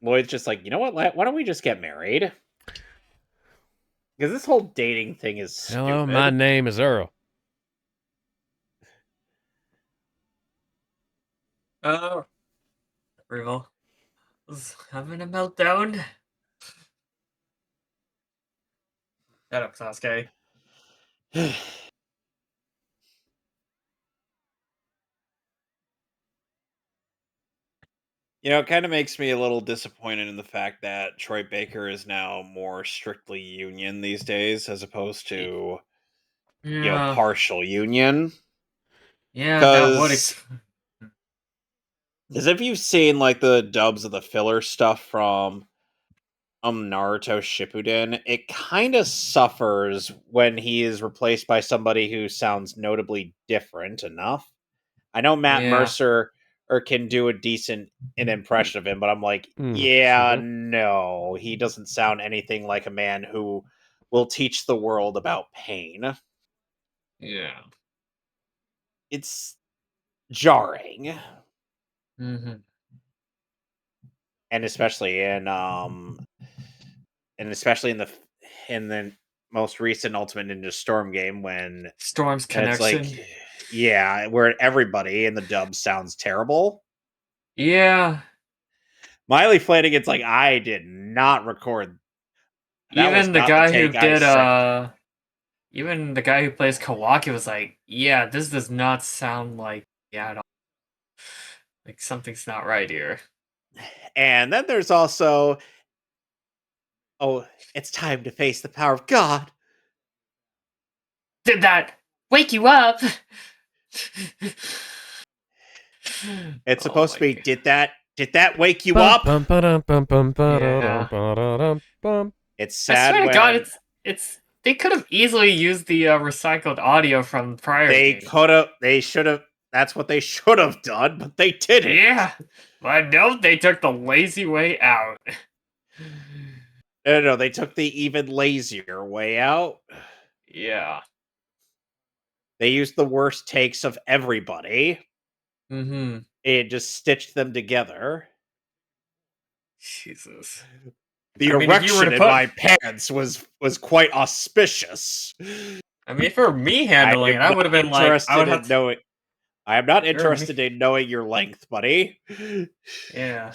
Lloyd's just like, you know what? Why don't we just get married? Because this whole dating thing is stupid. Hello, my name is Earl. Rival was having a meltdown. Shut up, Sasuke. You know, it kind of makes me a little disappointed in the fact that Troy Baker is now more strictly union these days, as opposed to Yeah, partial union. yeah, that would. Because if you've seen like the dubs of the filler stuff from Naruto Shippuden, it kind of suffers when he is replaced by somebody who sounds notably different enough. I know Matt Yeah. Mercer can do a decent an impression of him, but I'm like, Excuse me. no, he doesn't sound anything like a man who will teach the world about pain. Yeah. It's jarring. Mm-hmm. and especially in in the most recent Ultimate Ninja Storm game when Storm's it's connection. like, yeah, where everybody in the dub sounds terrible. Yeah. Miley Flanagan's like, I did not record. That was Even the not the guy who take I did sent. even the guy who plays Kawaki was like, yeah, this does not sound like at all. Like something's not right here. And then there's also, oh, it's time to face the power of God. Did that wake you up? It's Oh supposed to my be, God. did that wake you Bum, up? bum, ba-dum, bum, bum, ba-da-dum, Yeah. ba-da-dum, bum. It's I sad swear to God, when it's they could have easily used the recycled audio from the prior game. they should have, that's what they should have done, but they didn't. Yeah, but no, they took the lazy way out. No, they took the even lazier way out. Yeah. They used the worst takes of everybody Mm-hmm. and just stitched them together. Jesus. The I mean, if you were erection to in put, my pants was quite auspicious. I mean, for me I handling am it, I would not have been like, I would interested have in to, knowing. I am not for me, interested in knowing your length, buddy. yeah.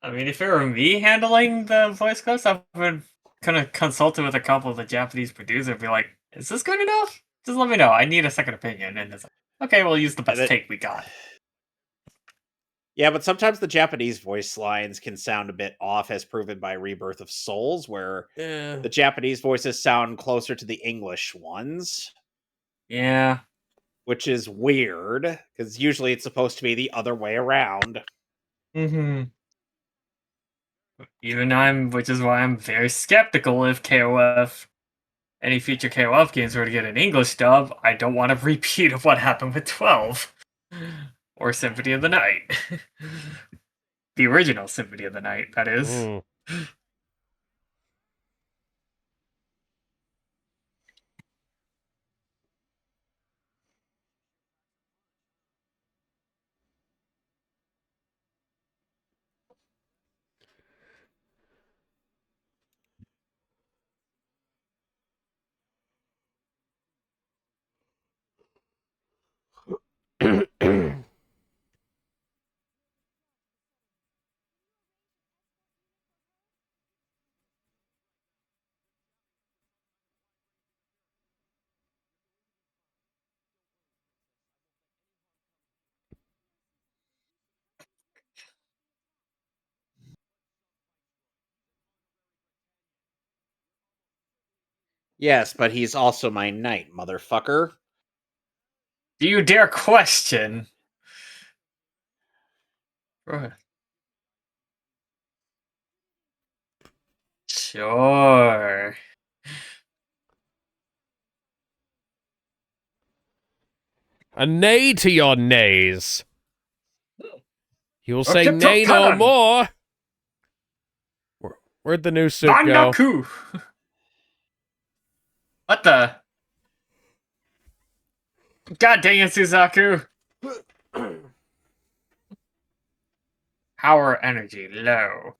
I mean, if it were me handling the voice clips, I would kind of consult it with a couple of the Japanese producers and be like, is this good enough? Just let me know. I need a second opinion. And it's like, okay, we'll use the And best take we got. Yeah, but sometimes the Japanese voice lines can sound a bit off, as proven by Rebirth of Souls, where Yeah. the Japanese voices sound closer to the English ones, Yeah. which is weird, because usually it's supposed to be the other way around. Mm-hmm. Which is why I'm very skeptical if any future KOF games were to get an English dub. I don't want a repeat of what happened with 12 or Symphony of the Night. The original Symphony of the Night, that is. Mm. Yes, but he's also my knight, motherfucker. Do you dare question? Right. Sure. A nay to your nays. You'll say Okay, nay no cannon. more. Where'd the new suit go? Bandaku! What the? God dang it, Suzaku! Power energy low.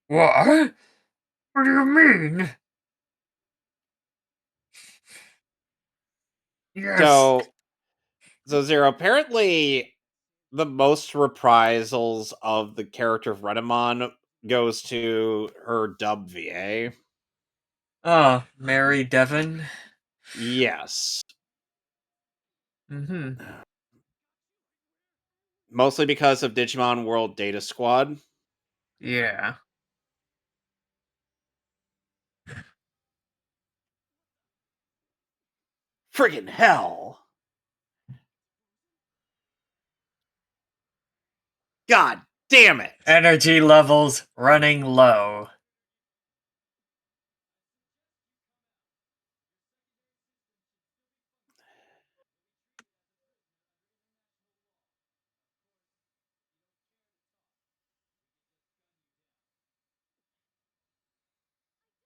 What? What do you mean? Yes. So Zero, apparently the most reprisals of the character of Renamon goes to her dub VA. Mary Devon. Yes. Mm-hmm. Mostly because of Digimon World Data Squad. Yeah. Friggin' hell. God damn it. Energy levels running low.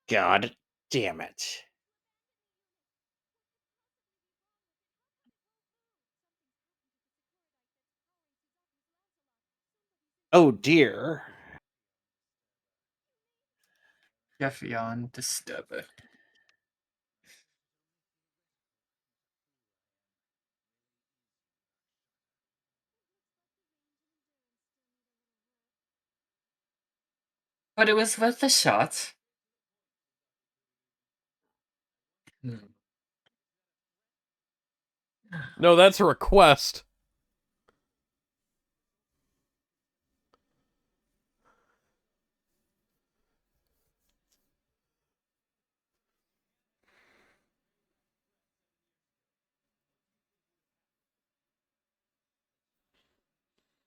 God damn it. Oh dear. Jeffy on Disturber. But it was worth the shot. No, that's a request.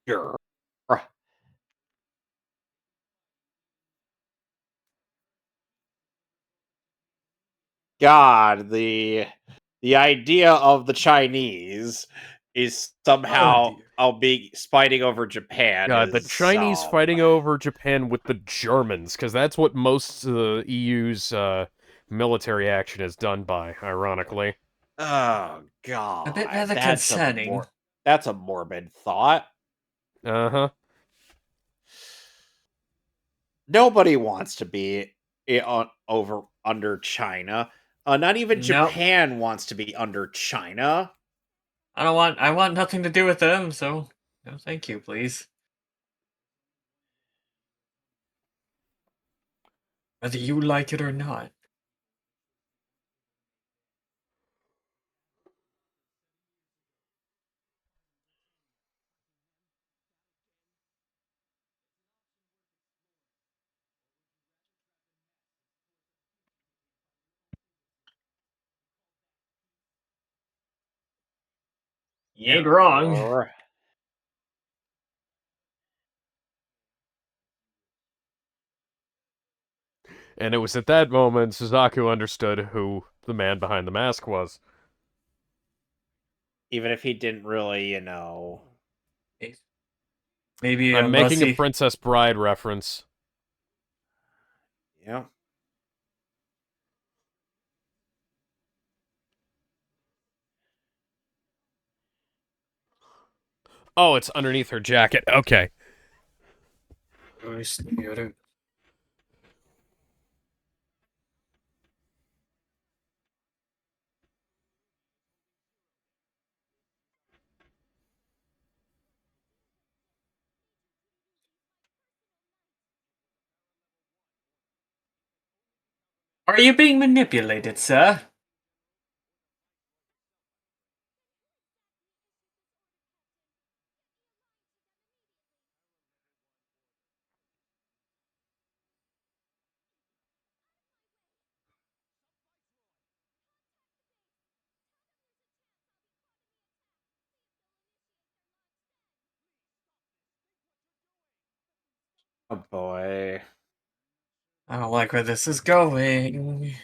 Sure. God, the idea of the Chinese is somehow being fighting over Japan. God, the is Chinese fighting over Japan with the Germans, because that's what most of the EU's military action is done by, ironically. Oh God, A bit rather that's concerning. that's a morbid thought. Uh-huh. Nobody wants to be under China. Not even Nope. Japan wants to be under China. I want nothing to do with them, so no thank you, please. Whether you like it or not. You ain't wrong. Or- And it was at that moment Suzaku understood who the man behind the mask was. Even if he didn't really, Maybe I'm making a Muzzy. Princess Bride reference. Yeah. Oh, it's underneath her jacket. Okay. Are you being manipulated, sir? Oh boy. I don't like where this is going.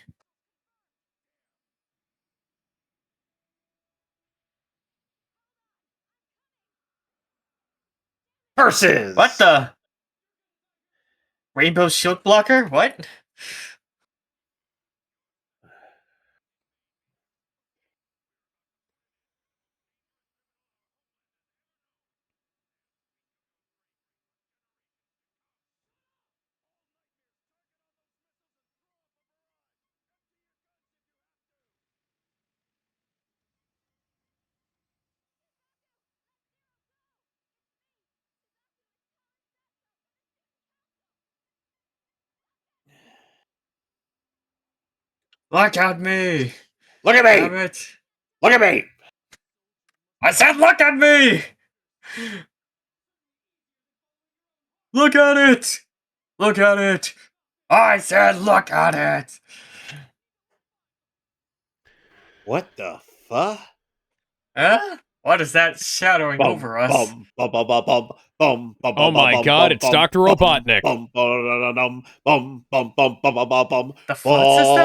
Versus. What the? Rainbow shield blocker? What? Look at me! Look at Damn me! it! Look at me! I said look at me! Look at it! Look at it! I said look at it! What the fuck? Huh? What is that shadowing over us? Oh my god, it's Dr. Robotnik. The flood system?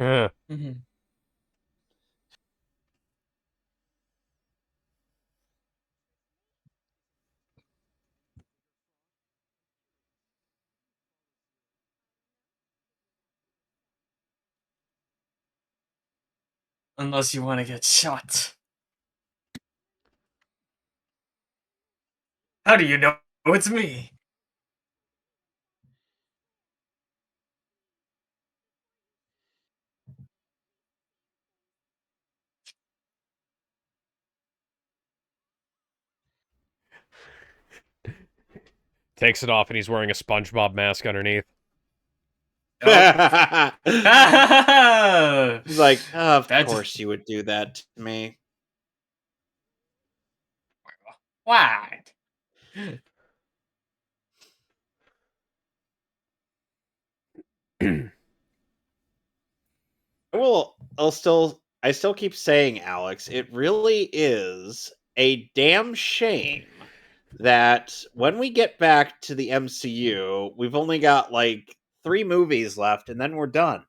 Yeah. Mhm. Unless you want to get shot. How do you know it's me? Takes it off and he's wearing a SpongeBob mask underneath. Oh. He's like, of That's- course you would do that to me. What? I still keep saying, Alex, it really is a damn shame that when we get back to the MCU, we've only got like 3 movies left and then we're done.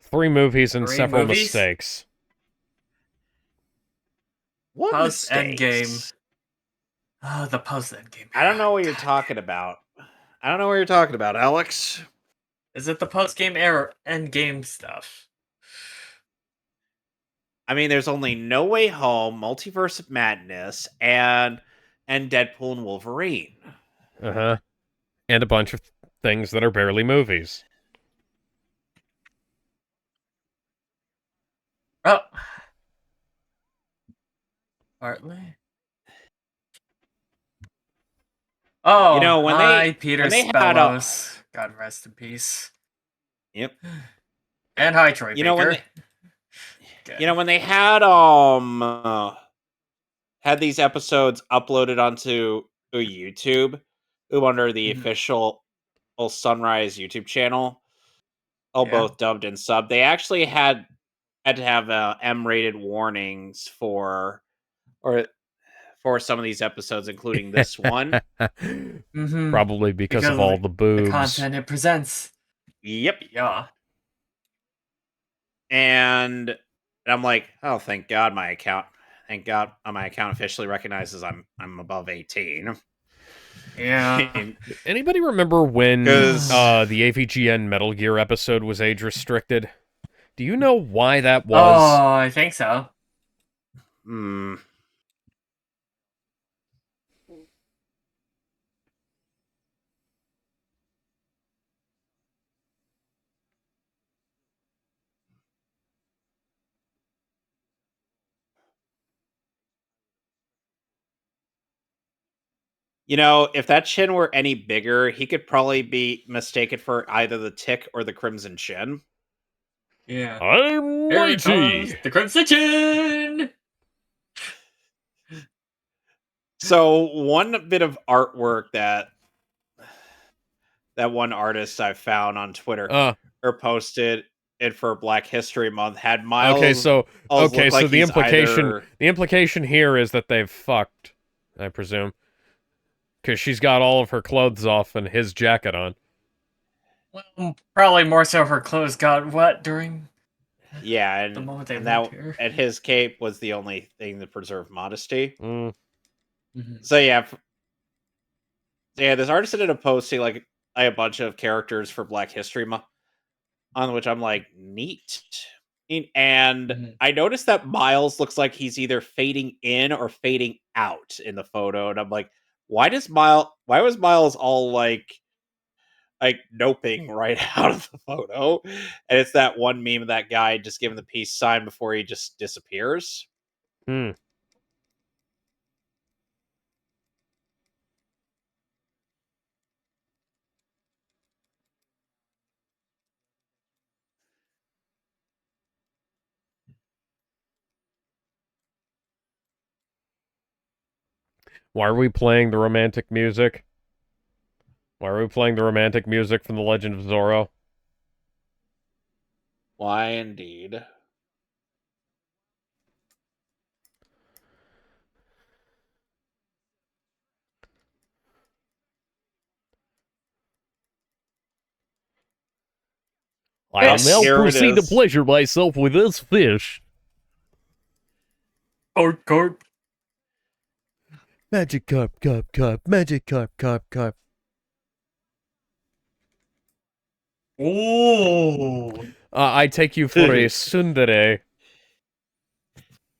3 movies and 3 several movies? mistakes. What Post mistakes? Endgame. The post Endgame. I don't know what you're God. talking about. I don't know what you're talking about, Alex. Is it the post game era Endgame stuff? I mean, there's only No Way Home, Multiverse of Madness, and Deadpool and Wolverine. Uh-huh. And a bunch of things that are barely movies. Oh. Partly. Oh, You know, hi, Peter when they had Spellos. God rest in peace. Yep. And hi, Troy You know when Baker. when they had these episodes uploaded onto YouTube, under the Mhm. official Sunrise YouTube channel, all Yeah. both dubbed and subbed. They actually had to have M-rated warnings for some of these episodes, including this one. Mhm. Probably because of Because all the boobs. the content it presents. Yep. Yeah. And I'm like, oh, thank God my account officially recognizes I'm above 18. Yeah. Anybody remember when the 'Cause- AVGN Metal Gear episode was age restricted? Do you know why that was? Oh, I think so. Hmm. You know, if that chin were any bigger, he could probably be mistaken for either the Tick or the Crimson Chin. Yeah. I'm Here mighty. comes the Crimson Chin! So one bit of artwork that one artist I found on Twitter or posted it for Black History Month had Miles. Okay, so look like the he's implication either... here is that they've fucked, I presume, because she's got all of her clothes off and his jacket on. Well, probably more so her clothes got wet during Yeah, the moment they and went here. and his cape was the only thing that preserved modesty. Mm. Mhm. So yeah, this artist ended up posting like a bunch of characters for Black History Month, on which I'm like, neat. And Mhm. I noticed that Miles looks like he's either fading in or fading out in the photo, and I'm like, why was Miles all like noping right out of the photo? And it's that one meme of that guy just giving the peace sign before he just disappears. Hmm. Why are we playing the romantic music? Why are we playing the romantic music from The Legend of Zorro? Why indeed? I'll now here it proceed to is. pleasure myself with this fish. Carp. Magic carp, magic carp. Oh. I take you for a tsundere.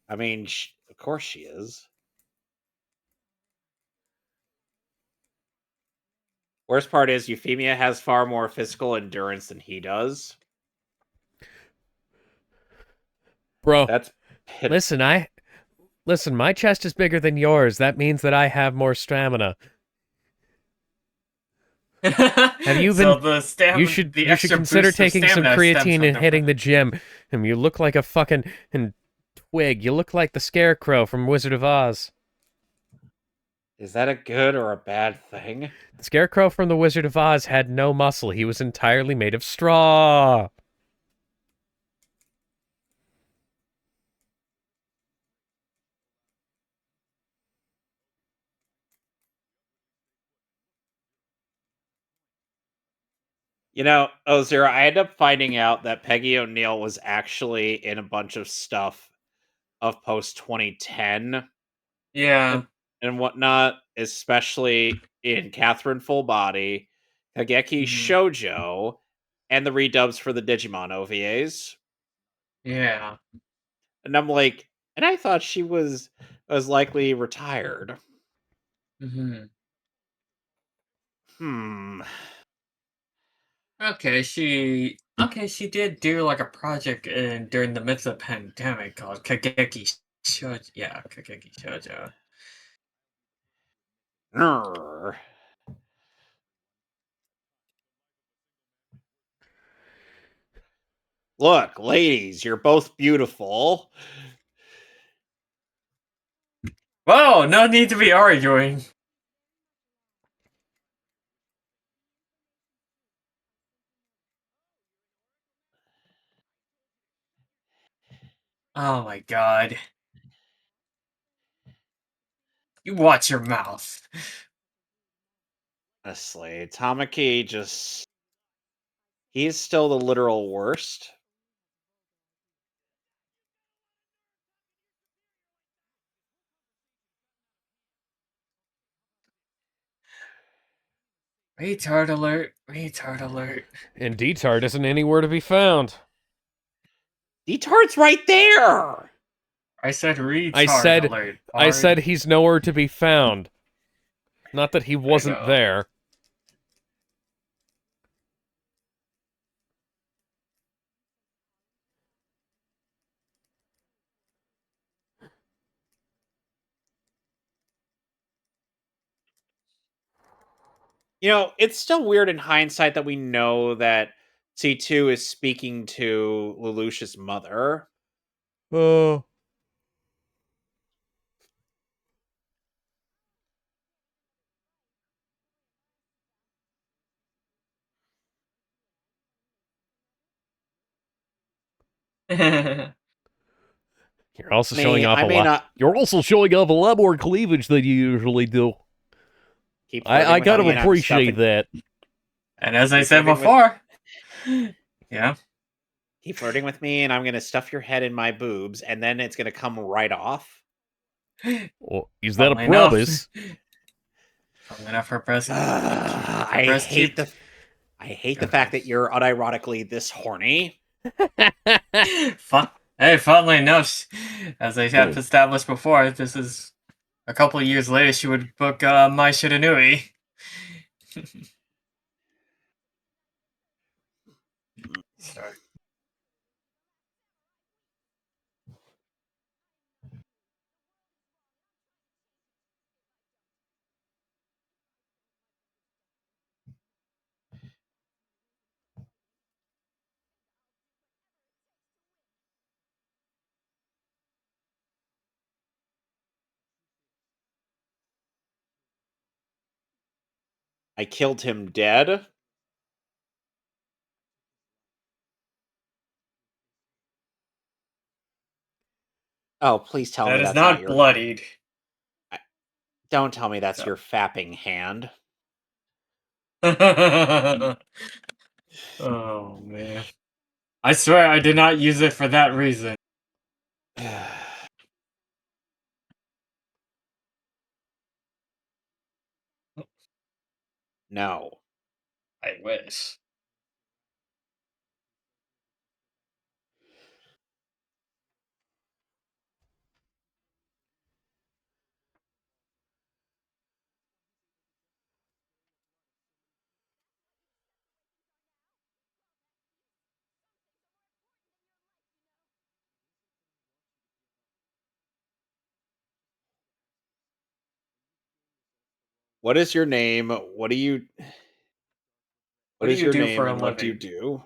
I mean, of course she is. Worst part is Euphemia has far more physical endurance than he does. Bro, That's listen, my chest is bigger than yours. That means that I have more stamina. Have you so been- the stamina, You should the extra consider boost of taking some stamina stems creatine from and the- hitting the gym. And you look like a fucking twig. You look like the Scarecrow from Wizard of Oz. Is that a good or a bad thing? The Scarecrow from the Wizard of Oz had no muscle. He was entirely made of straw. You know, Ozira, I ended up finding out that Peggy O'Neill was actually in a bunch of stuff of post 2010 Yeah. and whatnot, especially in Catherine Full Body, Kageki Mhm. Shoujo, and the redubs for the Digimon OVAs. Yeah. And I'm like, and I thought she was likely retired. Hmm. Okay, she did do like a project during the midst of the pandemic called Kageki Shoujo. Yeah, Kageki Shoujo. Grr. Look, ladies, you're both beautiful. Whoa, no need to be arguing. Oh my god. You watch your mouth. Honestly, Tamaki just... He's still the literal worst. Retard alert. Retard alert. And Detard isn't anywhere to be found. Detard's right there! I said retard alert. I said he's nowhere to be found. Not that he wasn't know. there. You know, it's still weird in hindsight that we know that C2 is speaking to Lelouch's mother. Oh. You're also showing off I a may lot. not You're also showing off a lot more cleavage than you usually do. keep flirting I with gotta me and I'm appreciate stuffing- that. And as I Keep said flirting with- before, yeah. Keep flirting with me and I'm gonna stuff your head in my boobs and then it's gonna come right off. Well, is that a Funnily enough. promise? Funnily enough, her breast. I hate the fact that you're unironically this horny. Hey, funnily enough, as I have established before, this is a couple of years later. She would book My Shiranui. Sorry. I killed him dead. Oh, please tell me That is that's not your... bloodied. Don't tell me that's So. your fapping hand. Oh man. I swear I did not use it for that reason. No. I wish. What is your name? What do you What do is you your do name for a and what do you living? do?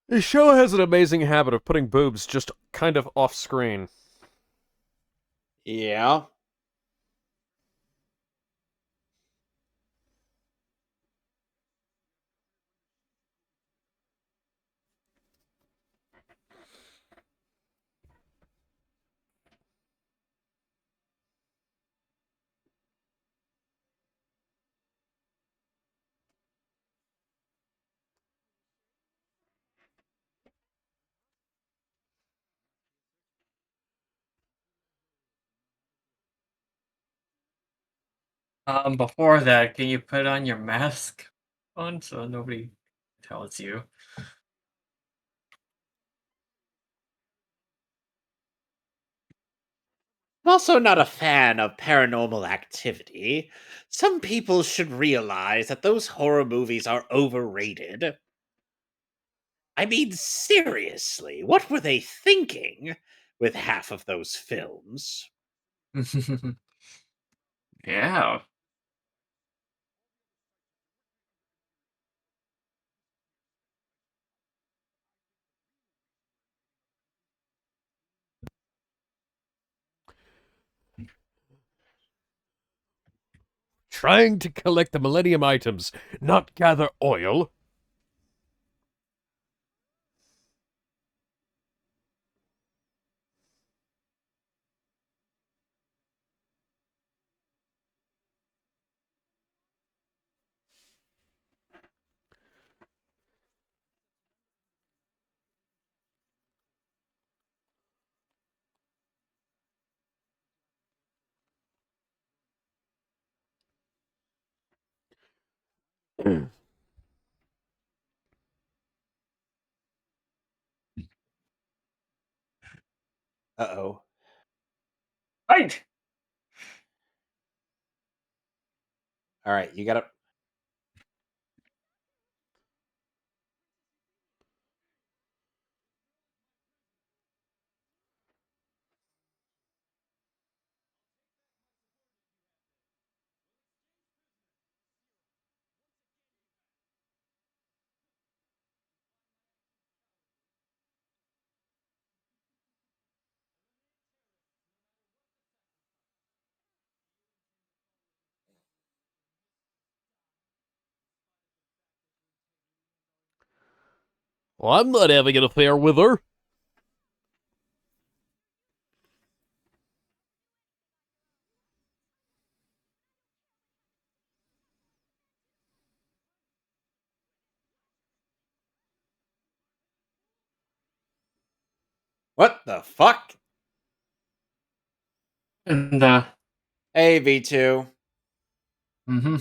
The show has an amazing habit of putting boobs just kind of off screen. Yeah. Before that, can you put on your mask on so nobody tells you? I'm also not a fan of paranormal activity. Some people should realize that those horror movies are overrated. I mean, seriously, what were they thinking with half of those films? Yeah. Trying to collect the Millennium items, not gather oil. Uh-oh. Right. All right, you gotta. Well, I'm not having an affair with her. What the fuck? And Hey, V2. mm-hmm.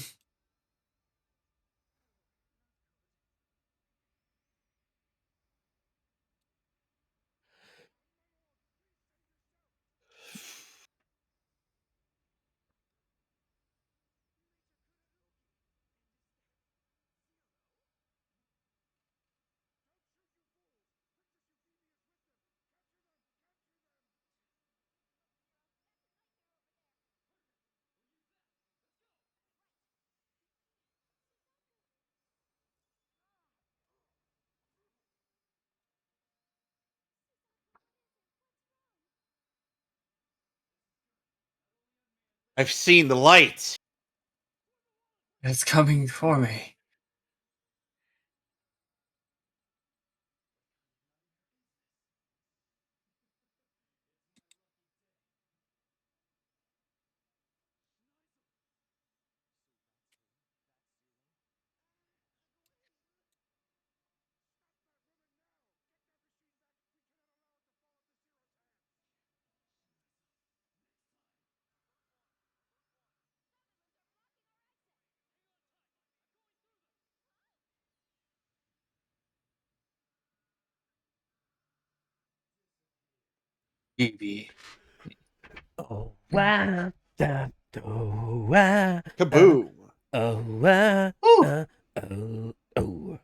I've seen the light. It's coming for me. Evie. Oh, wow. Oh, wow. Kaboom. Oh, wow. Ooh. Oh.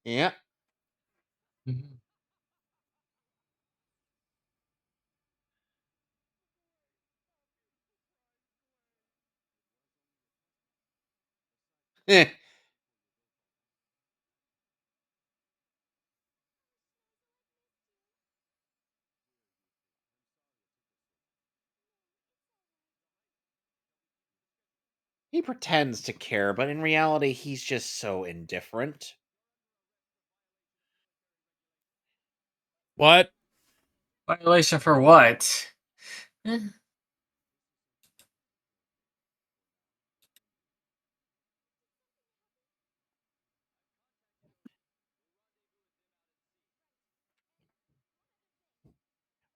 Yeah. Mhm. Eh. He pretends to care, but in reality, he's just so indifferent. What? Violation for what?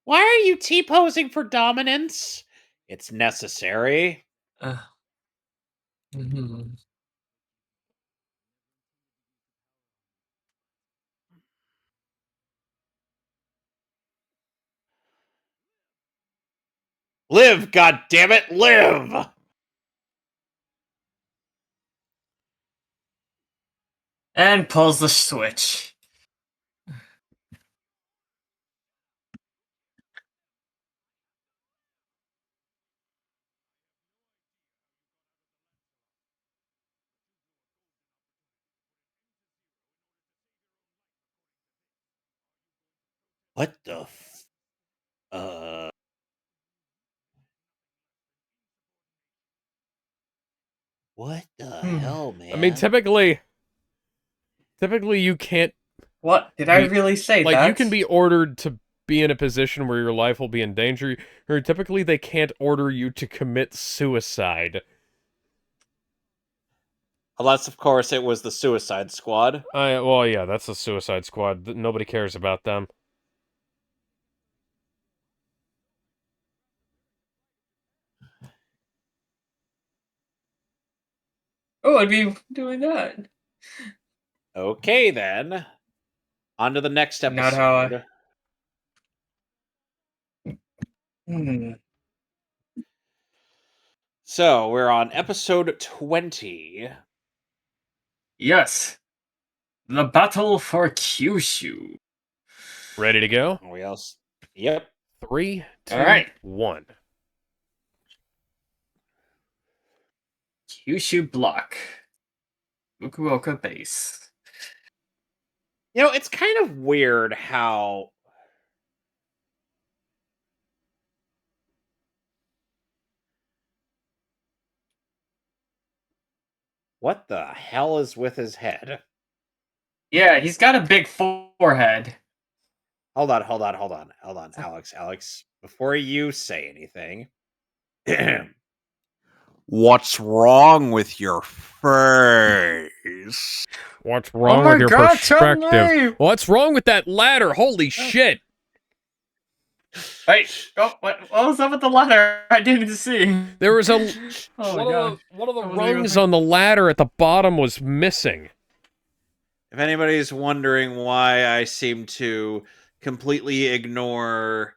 Why are you T-posing for dominance? It's necessary. Uh, mhm. Live, goddammit, live! And pulls the switch. What the f... Uh... What the Hmm. hell, man? I mean, typically you can't What? Did I be really say like that? you can be ordered to be in a position where your life will be in danger, or typically they can't order you to commit suicide. Unless, of course, it was the Suicide Squad. Well, yeah, that's the Suicide Squad. Nobody cares about them. Oh, I'd be doing that. Okay, then. On to the next episode. Not how I... Hmm. So, we're on episode 20. Yes. The battle for Kyushu. Ready to go? We else? Yep. 3, 2, Alright. 1. Kyushu block. Fukuoka base. You know, it's kind of weird how... What the hell is with his head? Yeah, he's got a big forehead. Hold on, Alex. Before you say anything... What's wrong with your face? What's wrong my with your God, perspective? Chun-Li! What's wrong with that ladder? Holy shit! Wait, what was up with the ladder? I didn't see. There was a Oh my God. one of the I wasn't even rungs on the ladder at the bottom was missing. If anybody's wondering why I seem to completely ignore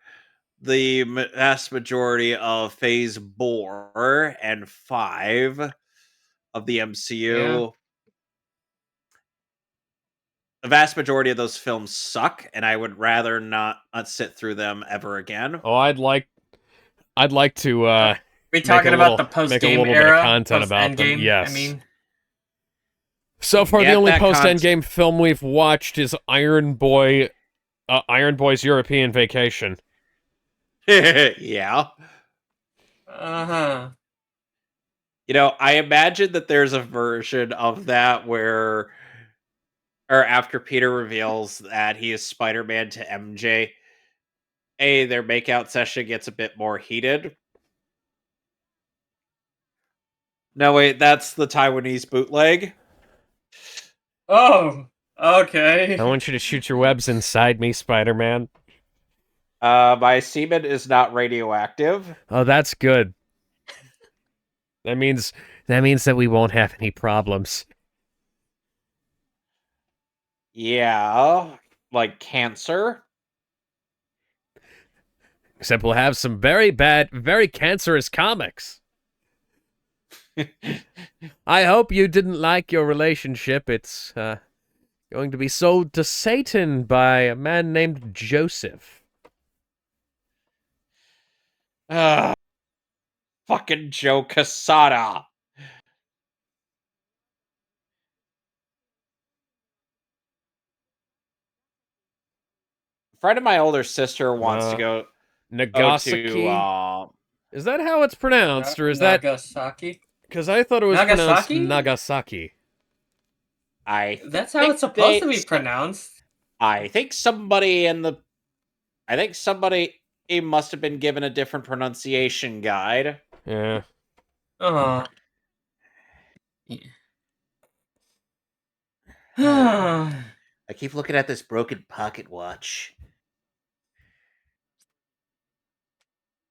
the vast majority of Phase 4 and 5 of the MCU, Yeah. the vast majority of those films suck, and I would rather not sit through them ever again. Oh, I'd like to We make talking a about little- the make a post-game little bit of era, content about them, post-Endgame, yes. I mean, So far, the Get only that post-Endgame film we've watched is Iron Boy's European Vacation. Yeah. uh-huh. You know, I imagine that there's a version of that where, or after Peter reveals that he is Spider-Man to MJ, their makeout session gets a bit more heated. No, wait, that's the Taiwanese bootleg. Oh, okay. I want you to shoot your webs inside me, Spider-Man. My semen is not radioactive. Oh, that's good. That means that we won't have any problems. Yeah, like cancer. Except we'll have some very bad, very cancerous comics. I hope you didn't like your relationship. It's going to be sold to Satan by a man named Joseph. Fucking Joe Quesada. A friend of my older sister wants to go to. Nagasaki? Is that how it's pronounced, or is that... Nagasaki? Because I thought it was pronounced Nagasaki? Nagasaki. That's how it's supposed to be pronounced. I think somebody must have been given a different pronunciation guide. Yeah. Uh-huh. Yeah. I keep looking at this broken pocket watch.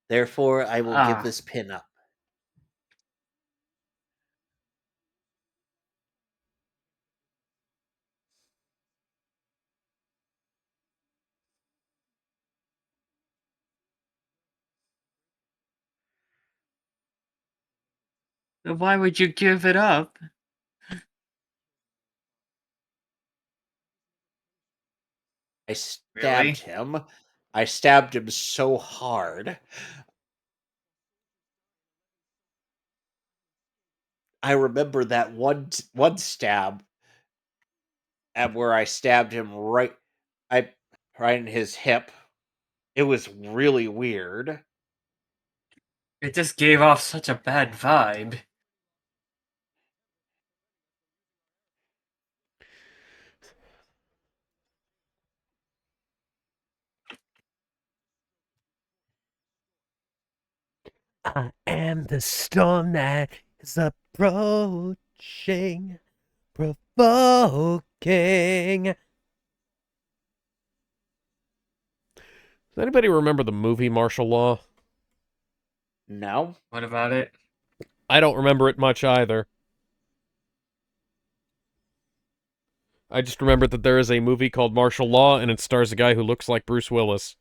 Therefore, I will give this pin up. Why would you give it up? I stabbed him. I stabbed him so hard. I remember that one stab at where I stabbed him right in his hip. It was really weird. It just gave off such a bad vibe. I am the storm that is approaching, provoking. Does anybody remember the movie Martial Law? No? What about it? I don't remember it much either. I just remember that there is a movie called Martial Law, and it stars a guy who looks like Bruce Willis.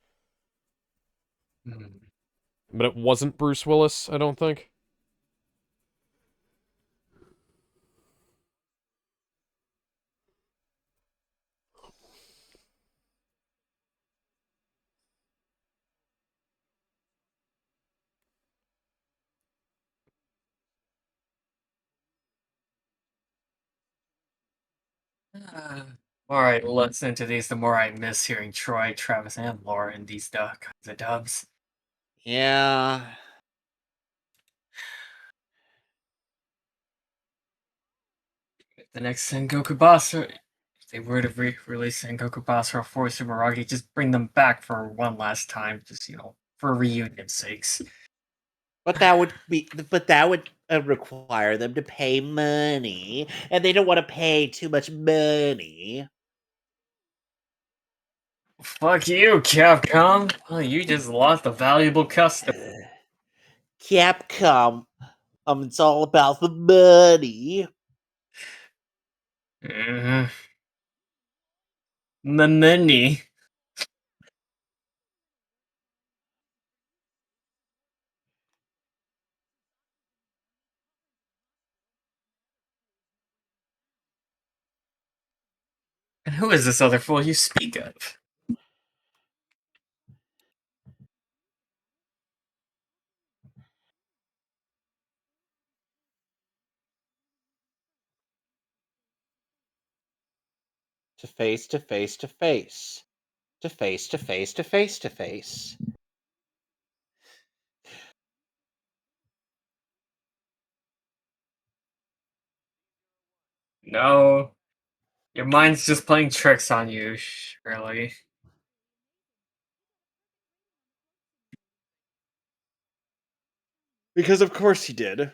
But it wasn't Bruce Willis, I don't think. More I listen to these, the more I miss hearing Troy, Travis, and Laura in these kinds of dubs. Yeah. The next Sengoku boss, if they were to release Sengoku boss or Four Sumeragi, just bring them back for one last time, just, for reunion's sakes. But that would require them to pay money, and they don't want to pay too much money. Fuck you, Capcom. Well, you just lost a valuable customer. Capcom, it's all about the money. The money. And who is this other fool you speak of? To face to face to face. To face to face to face to face. No. Your mind's just playing tricks on you, Shirley. Because of course he did.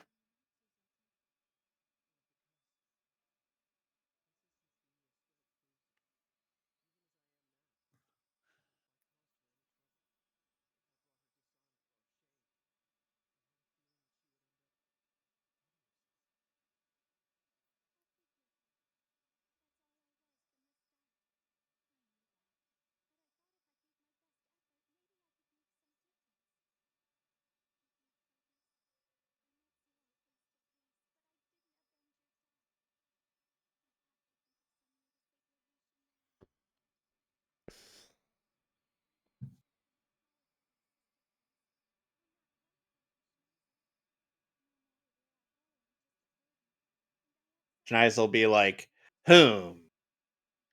Schneiz will be like, how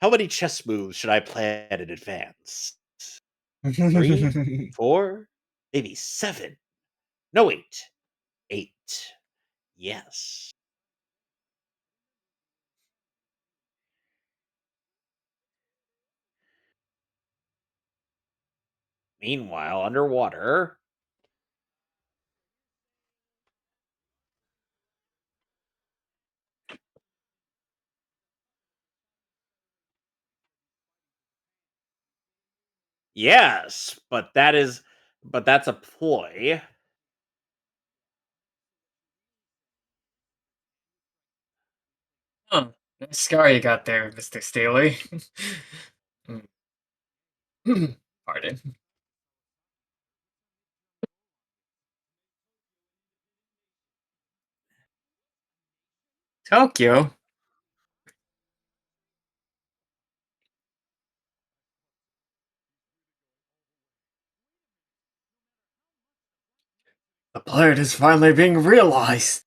many chess moves should I plan in advance? 3, 4, maybe 7. No, wait. 8. Yes. Meanwhile, underwater. Yes, but that's a ploy. Huh. Nice scar you got there, Mr. Staley. Pardon. Tokyo? The plan is finally being realized.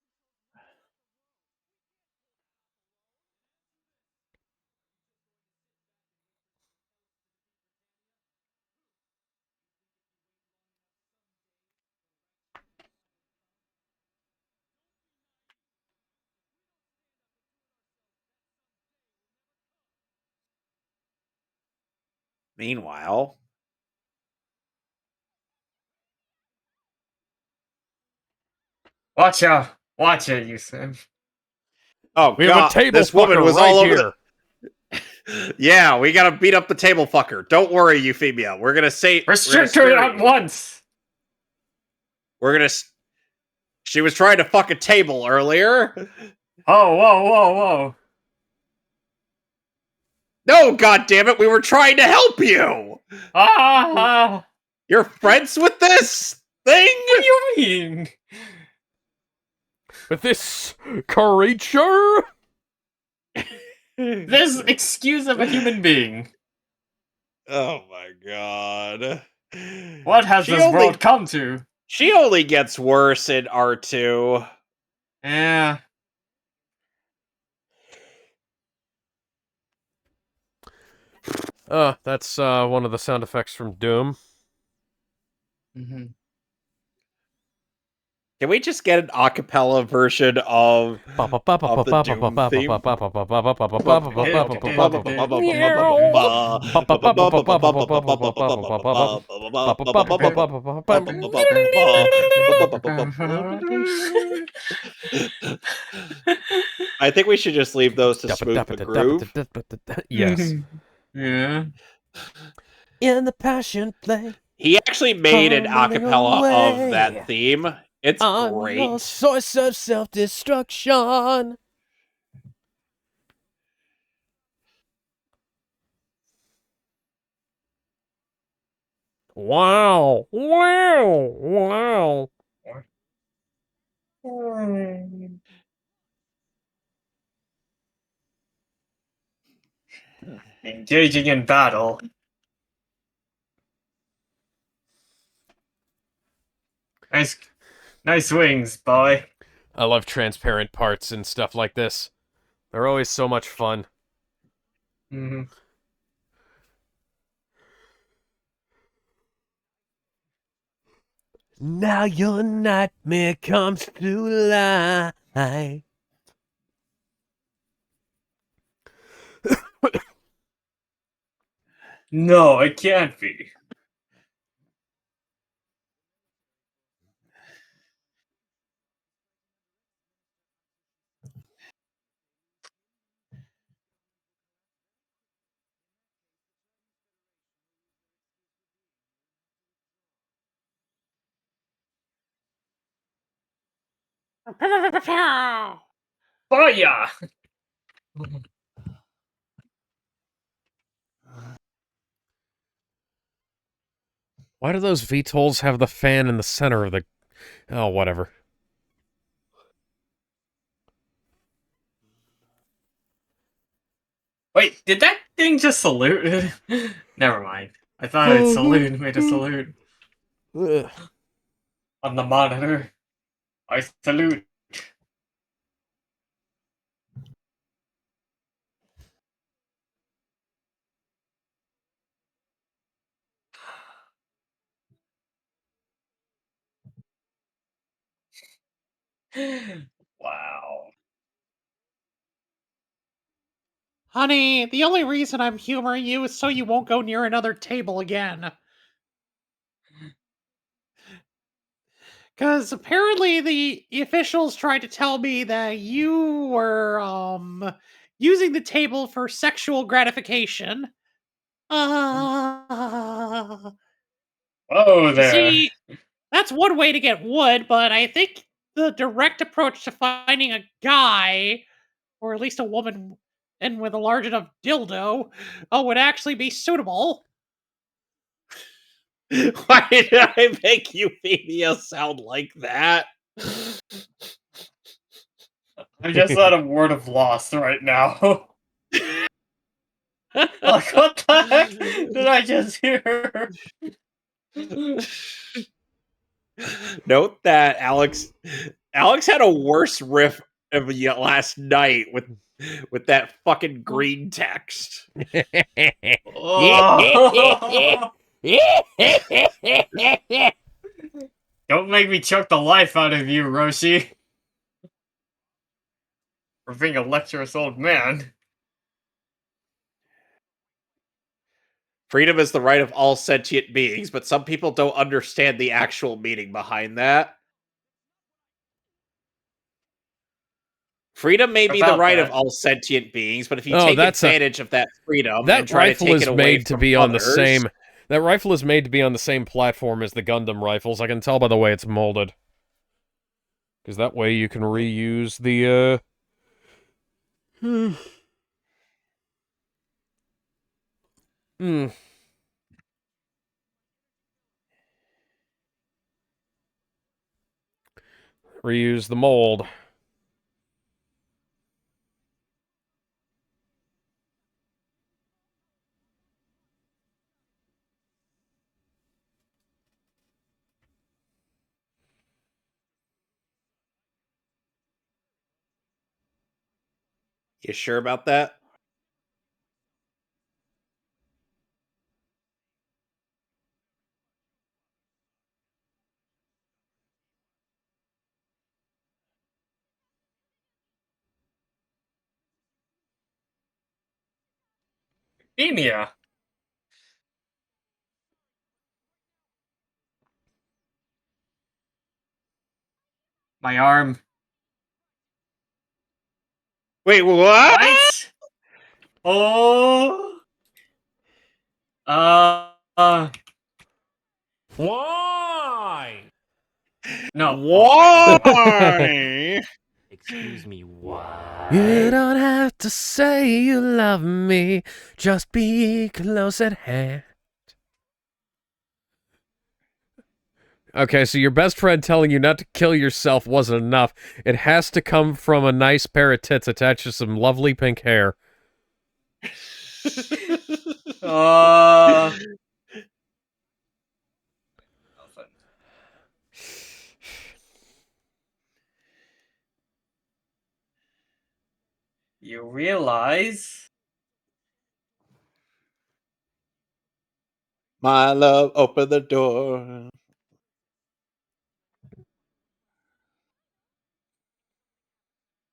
Meanwhile, Watch out! Watch it, you said. oh We have god, a table this woman fucker was right all over here. Yeah, we gotta beat up the table fucker. Don't worry, Euphemia. We're gonna say Restrict her at once! We're gonna. She was trying to fuck a table earlier. Oh, whoa, whoa, whoa. No, god damn it, we were trying to help you. Ah! You're friends with this thing? What do you mean? With this creature? This excuse of a human being. Oh my god. What has this world come to? She only gets worse in R2. Yeah. That's one of the sound effects from Doom. Mm-hmm. Can we just get an acapella version of the Doom theme? I think we should just leave those to smooth the groove. Yes. Yeah. In the passion play. He actually made an acapella of that theme. It's great. Source of self-destruction. Wow. Wow. Wow. Engaging in battle. Nice wings, boy. I love transparent parts and stuff like this. They're always so much fun. Mhm. Now your nightmare comes to life. No, it can't be. Fire! Why do those VTOLs have the fan in the center of the... Oh, whatever. Wait, did that thing just salute? Never mind. I thought it salute made a salute Ugh. on the monitor. I salute. Wow. Honey, the only reason I'm humoring you is so you won't go near another table again. Because apparently the officials tried to tell me that you were, using the table for sexual gratification. Whoa You there. see, that's one way to get wood, but I think the direct approach to finding a guy, or at least a woman, and with a large enough dildo, would actually be suitable. Why did I make Euphemia sound like that? I'm just at a word of loss right now. Like, what the heck did I just hear? Note that Alex had a worse riff of last night with that fucking green text. Oh. Don't make me choke the life out of you, Roshi. For being a lecherous old man. Freedom is the right of all sentient beings, but some people don't understand the actual meaning behind that. Freedom may be the About right of that. all sentient beings, but if you Oh, take that's a... advantage of that freedom That and try to rifle take is it away made to from be on the others, same... That rifle is made to be on the same platform as the Gundam rifles. I can tell by the way it's molded. Because that way you can reuse the, reuse the mold. you sure about that? Enia. My arm. Wait, what? What? Oh. Uh. Why? No. Why? Excuse me, what? You don't have to say you love me, just be close at hand. Okay, so your best friend telling you not to kill yourself wasn't enough. It has to come from a nice pair of tits attached to some lovely pink hair. Uh. You realize My love, open the door.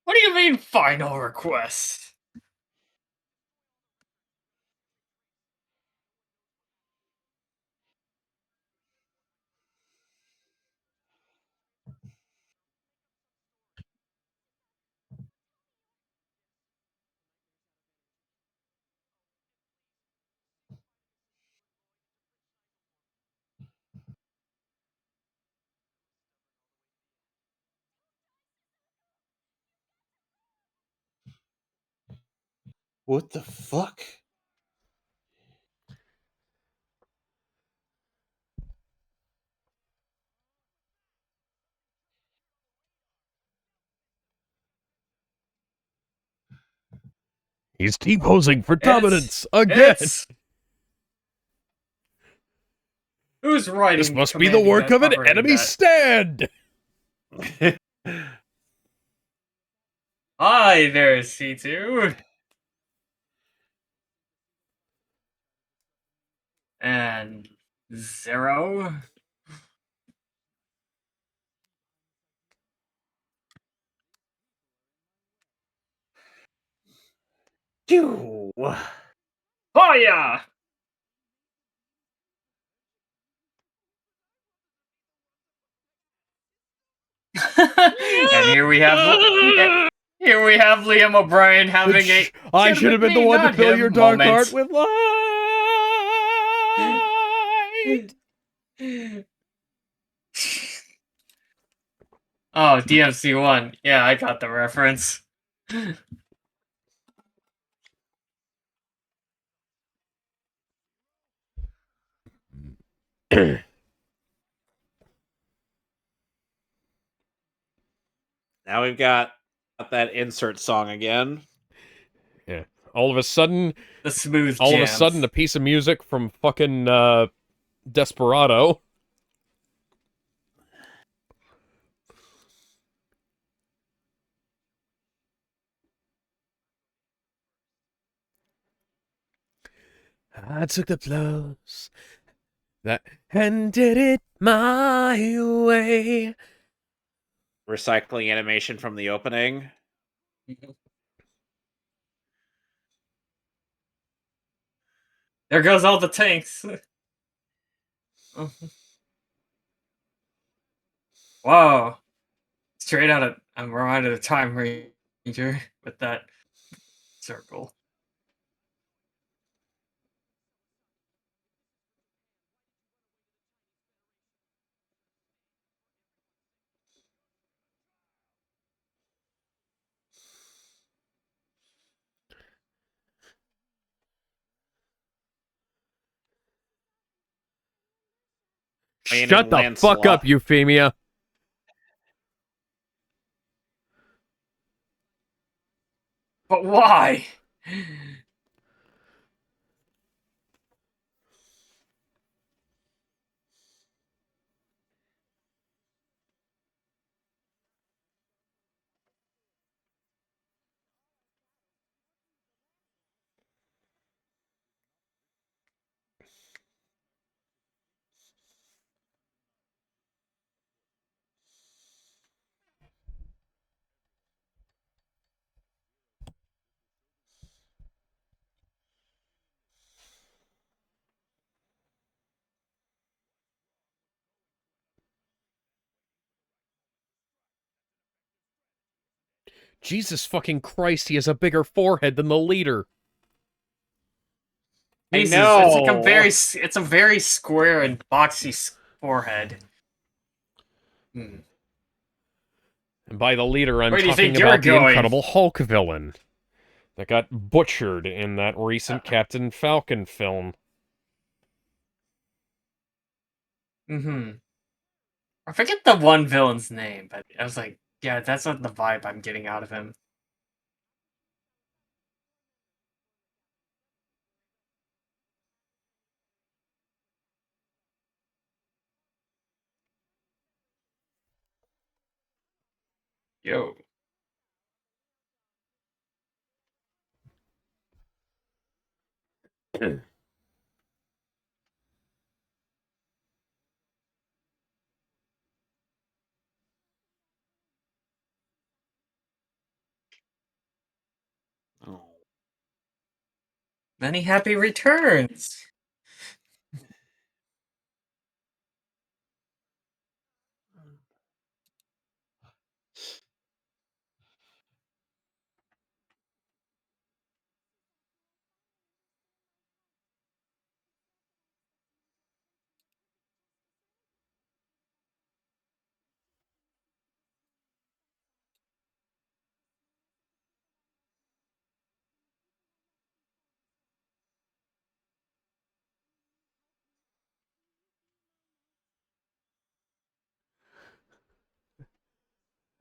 What do you mean, final request? What the fuck? He's T-posing for dominance again. Who's writing? This must be the commanding work that, of an operating enemy that? stand. Hi there, C2. And 0. Phew. Oh yeah! And here we have Liam O'Brien having a I should have been the one to not fill him your dark moment. heart with light. Oh, DMC1. Yeah, I got the reference. Now we've got that insert song again. Yeah. All of a sudden, The smooth all of a jams. sudden, a piece of music from fucking Desperado. I took the blows that and did it my way. Recycling animation from the opening. There goes all the tanks. Wow. Straight out of I'm reminded of Time Ranger with that circle. Shut the fuck up, Euphemia. But why? Jesus fucking Christ, he has a bigger forehead than the leader. I Jesus, know. it's a very square and boxy forehead. And by the leader, I'm Where do you talking think you're about the going? Incredible Hulk villain that got butchered in that recent Captain Falcon film. I forget the one villain's name, but I was like, yeah, that's not the vibe I'm getting out of him. Yo. Many happy returns.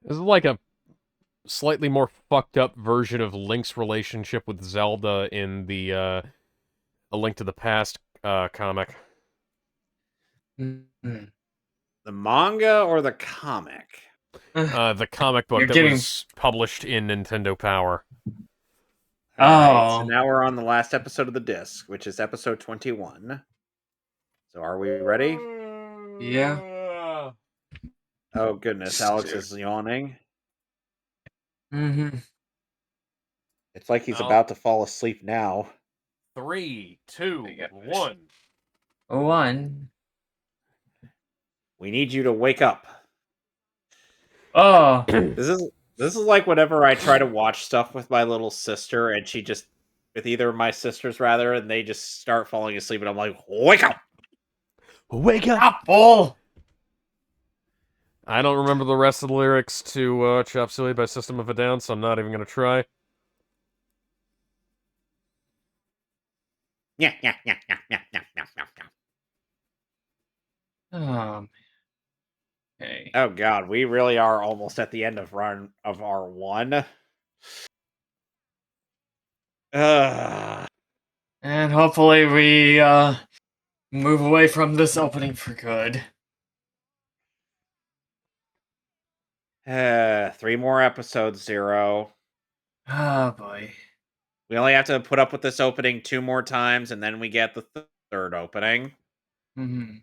This is like a slightly more fucked up version of Link's relationship with Zelda in the A Link to the Past comic. Mhm. The manga or the comic? The comic book You're that getting- was published in Nintendo Power. Alright, so Oh. now we're on the last episode of the disc, which is episode 21. So are we ready? Yeah. Oh goodness, Alex is yawning. Mm-hmm. It's like he's Oh. about to fall asleep now. 3, 2, Yeah. 1. One. We need you to wake up. Oh. This is like whenever I try to watch stuff with my little sister and she just with either of my sisters rather, and they just start falling asleep and I'm like, wake up! Wake up! Apple. I don't remember the rest of the lyrics to Chop Suey by System of a Down, so I'm not even going to try. Yeah. Okay. Oh god, we really are almost at the end of our one. And hopefully we move away from this opening for good. 3 more episodes, Zero. Oh boy. We only have to put up with this opening 2 more times, and then we get the third opening. Mm-hmm.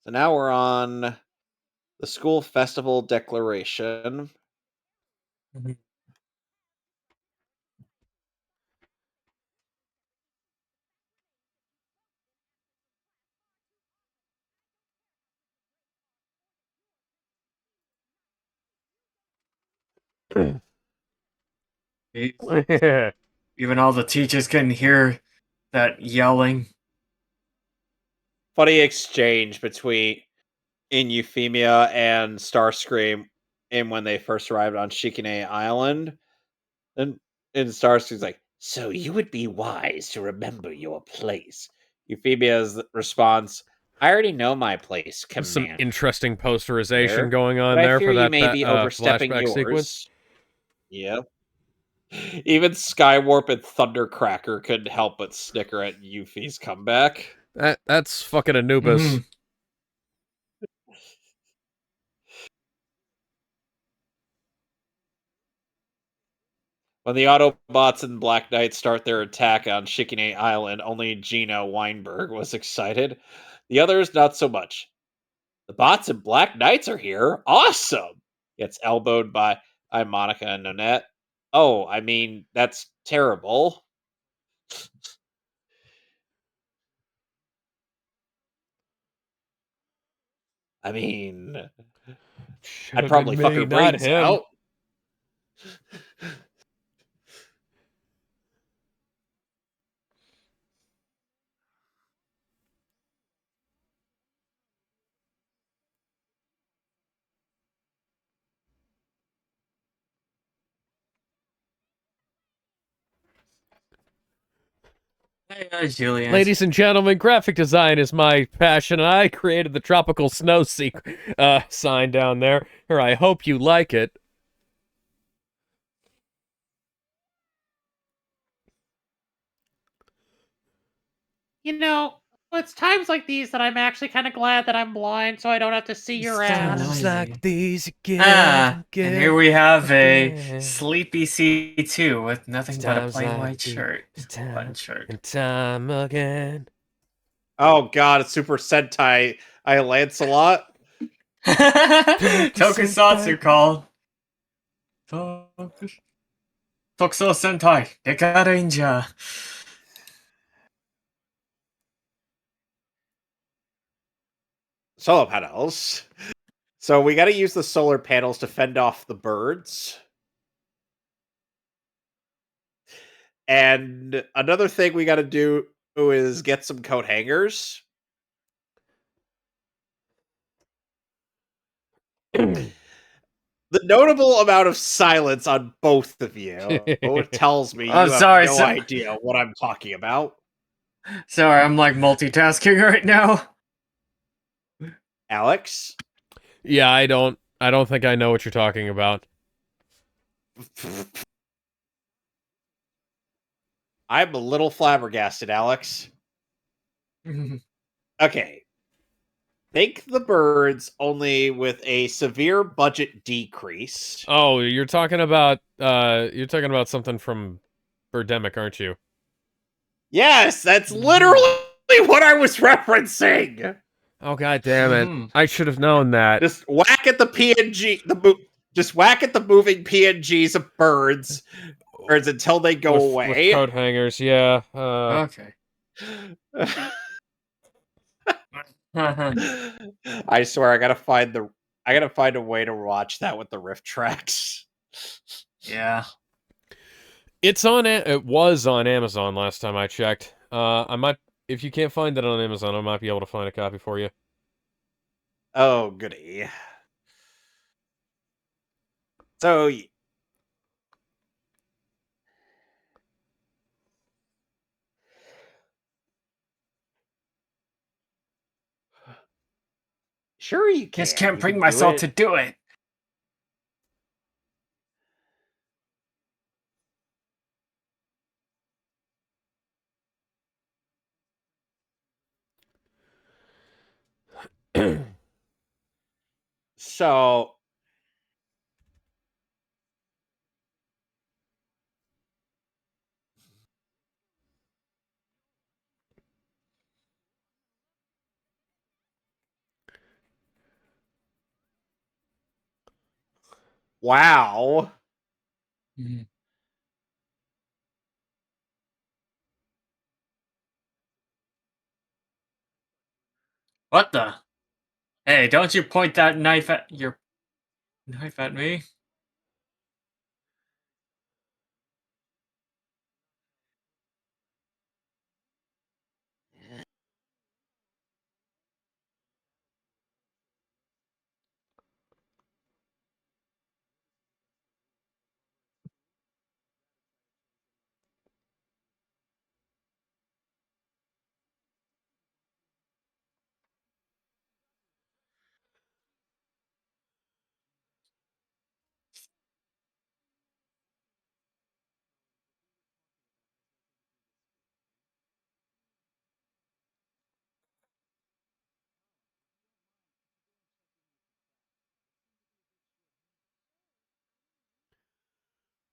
So now we're on the school festival declaration. Even all the teachers can hear that yelling. Funny exchange between in Euphemia and Starscream and when they first arrived on Shikine Island. And Starscream's like, so you would be wise to remember your place. Euphemia's response, I already know my place, Some Commander. interesting posterization going on But I there fear for you that may be overstepping flashback yours. sequence. Yep. Even Skywarp and Thundercracker couldn't help but snicker at Yuffie's comeback. That's fucking Anubis. Mhm. When the Autobots and Black Knight start their attack on Shikine Island, only Gina Weinberg was excited. The others, not so much. The bots and Black Knights are here. Awesome! Gets elbowed by Monica and Nanette. Oh, I mean, that's terrible. I mean, I'd probably fuck her brains out. Julian. Ladies and gentlemen, graphic design is my passion, and I created the tropical snow sign down there. Or I hope you like it. You know, it's times like these that I'm actually kind of glad that I'm blind, so I don't have to see your Times ass. like these again. and here we have a again. sleepy C2 with nothing but a Times plain like white these, shirt. time Button shirt. and time again. Oh God, it's Super Sentai. I Lancelot. Tokusatsu called. Tokusatsu Sentai. Dekarenja. Solar panels. So we got to use the solar panels to fend off the birds. And another thing we got to do is get some coat hangers. The notable amount of silence on both of you tells me Oh, you have sorry, no sir. idea what I'm talking about. Sorry, I'm like multitasking right now. Alex? Yeah, I don't think I know what you're talking about. I'm a little flabbergasted, Alex. Okay. Think the birds only with a severe budget decrease. Oh, you're talking about something from Birdemic, aren't you? Yes, that's literally what I was referencing. Oh god damn it. Mhm. I should have known that. Just whack at the PNG, just whack at the moving PNGs of birds until they go with away. coat hangers, yeah. Okay. I swear, I gotta find a way to watch that with the riff tracks. Yeah. It was on Amazon last time I checked. I might, if you can't find it on Amazon, I might be able to find a copy for you. Oh, goody. So, sure you can. Just can't You bring can do myself it. to do it. So, wow. What the? Hey, don't you point that knife at me?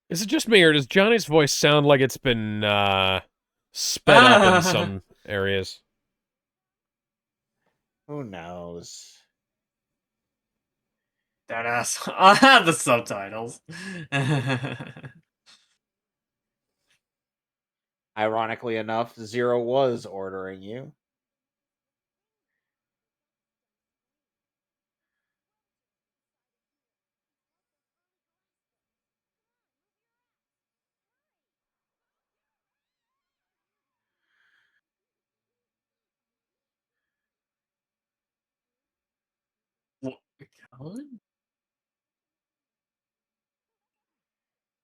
Is it just me, or does Johnny's voice sound like it's been, sped up in some areas? Who knows? That ass. I have the subtitles. Ironically enough, Zero was ordering you.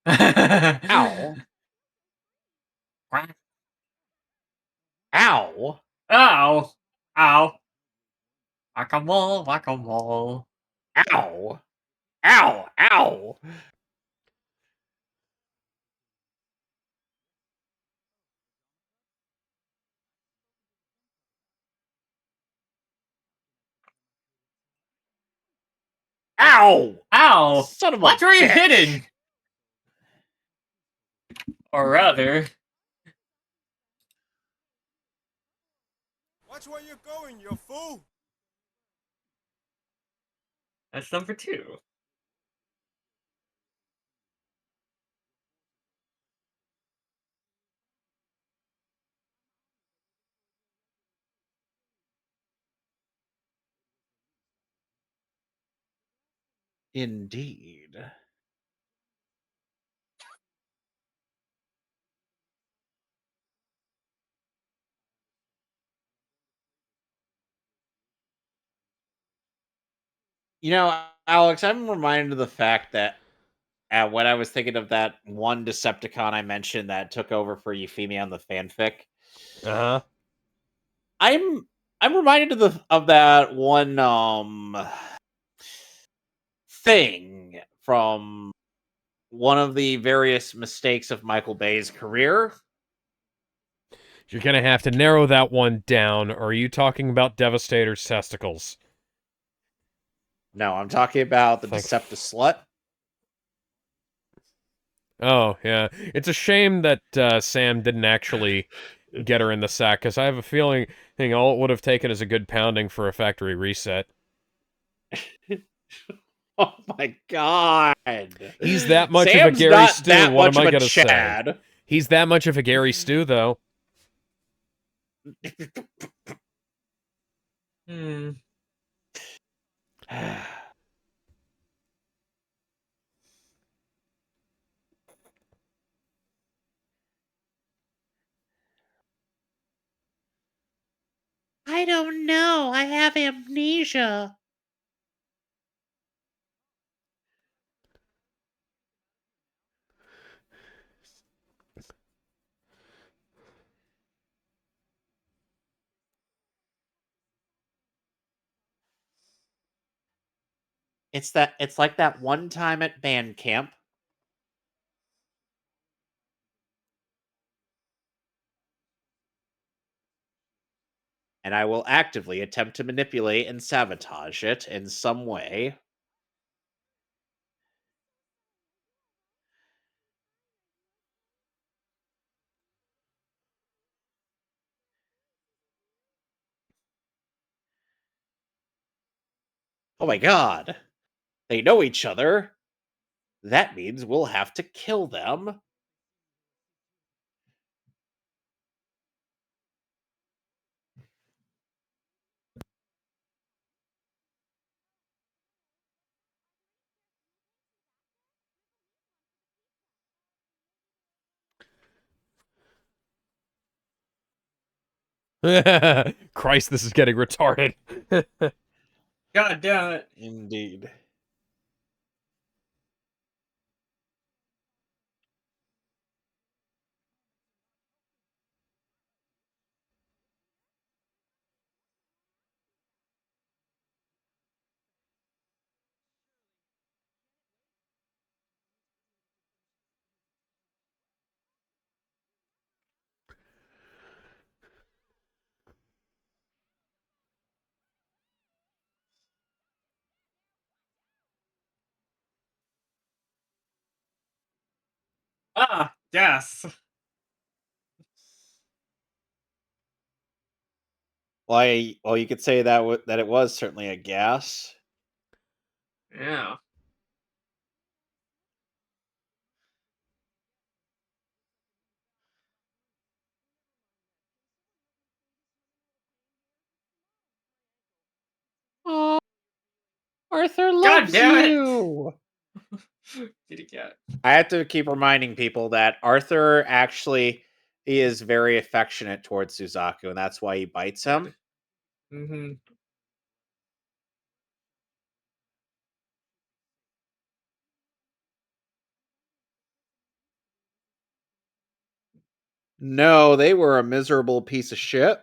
Ow. Ow! Ow! Whack-a-mole, whack-a-mole. Ow! Ow! Ow! Ow! Ow! Son of a What were you bitch. hitting? Or rather... Watch where you're going, you fool! That's number 2. Indeed. You know, Alex, I'm reminded of the fact that when I was thinking of that one Decepticon I mentioned that took over for Euphemia on the fanfic, Uh-huh. I'm reminded of that one thing from one of the various mistakes of Michael Bay's career. You're gonna have to narrow that one down, or are you talking about Devastator's testicles? No, I'm talking about the Thank- Deceptive Slut. Oh, yeah. It's a shame that Sam didn't actually get her in the sack, because I have a feeling all it would have taken is a good pounding for a factory reset. Oh my god. He's that much of a Sam's Gary not Stu, that what much am I of a gonna say? Chad. He's that much of a Gary Stu, though. Hmm. I don't know. I have amnesia. It's like that one time at band camp. And I will actively attempt to manipulate and sabotage it in some way. Oh my god. They know each other. That means we'll have to kill them. Christ, this is getting retarded. God damn it. Indeed. Ah, yes. Well, you could say that that it was certainly a gas. Yeah. Oh, Arthur God loves damn it. you. Kitty cat. I have to keep reminding people that Arthur actually is very affectionate towards Suzaku, and that's why he bites him. Mm-hmm. No, they were a miserable piece of shit.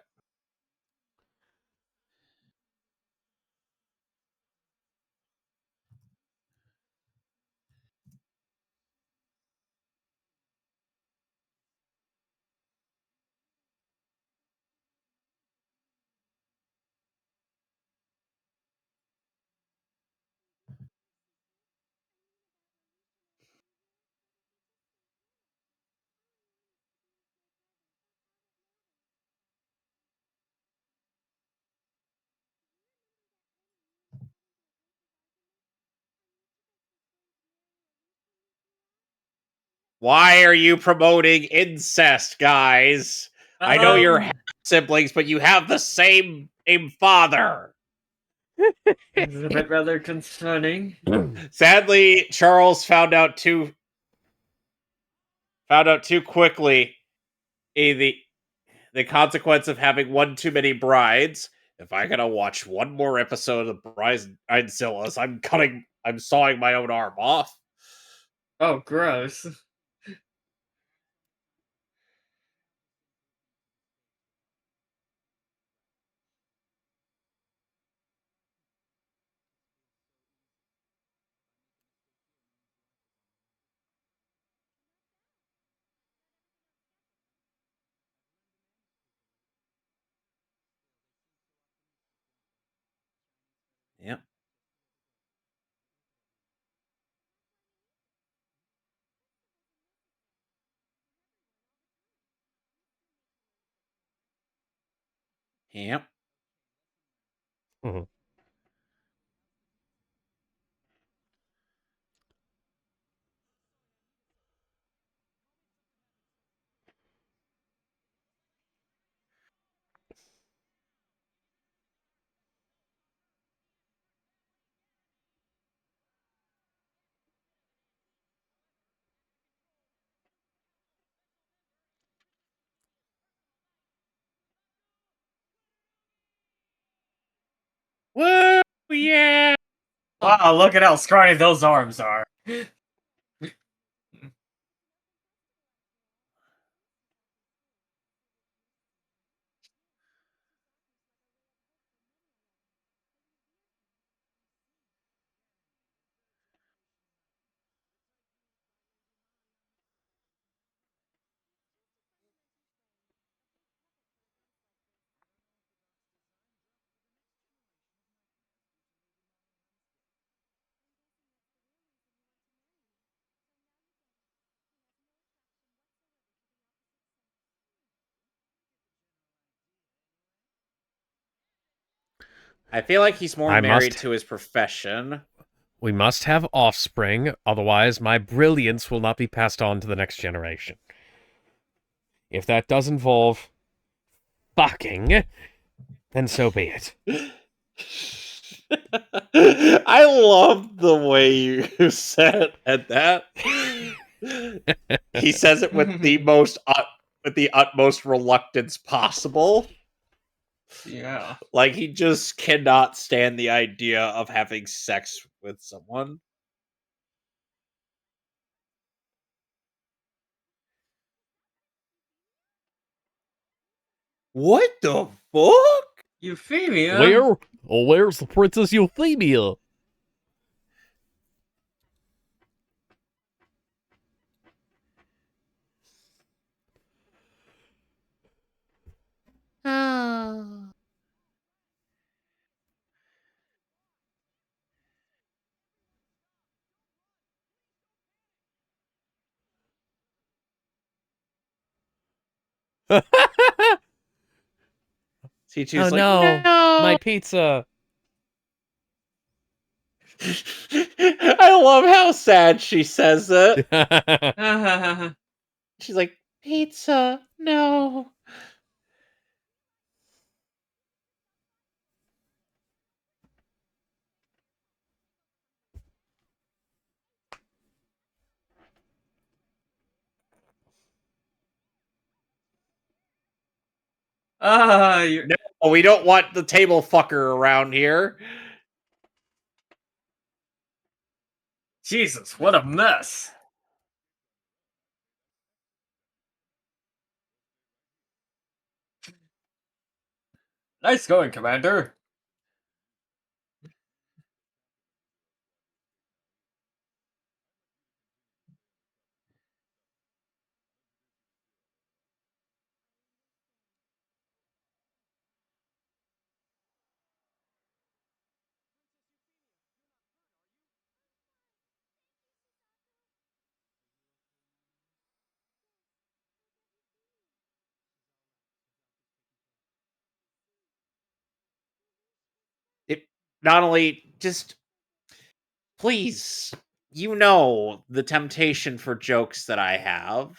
Why are you promoting incest, guys? I know you're half siblings, but you have the same father. This is a bit rather concerning. Sadly, Charles found out too quickly the consequence of having one too many brides. If I gotta watch one more episode of Bridezillas, I'm sawing my own arm off. Oh, gross. Yep. Yep. Mhm. Woo! Yeah. Wow, look at how scrawny those arms are. I feel like he's more I married must- to his profession. We must have offspring, otherwise my brilliance will not be passed on to the next generation. If that does involve fucking, then so be it. I love the way you said that. He says it with the utmost reluctance possible. Yeah. Like he just cannot stand the idea of having sex with someone. What the fuck? Euphemia? Where's the Princess Euphemia? C2's Oh like, no, no. my pizza. I love how sad she says it. She's like, pizza, no. You're... No, we don't want the table fucker around here. Jesus, what a mess. Nice going, Commander. It not only just please you know the temptation for jokes that I have.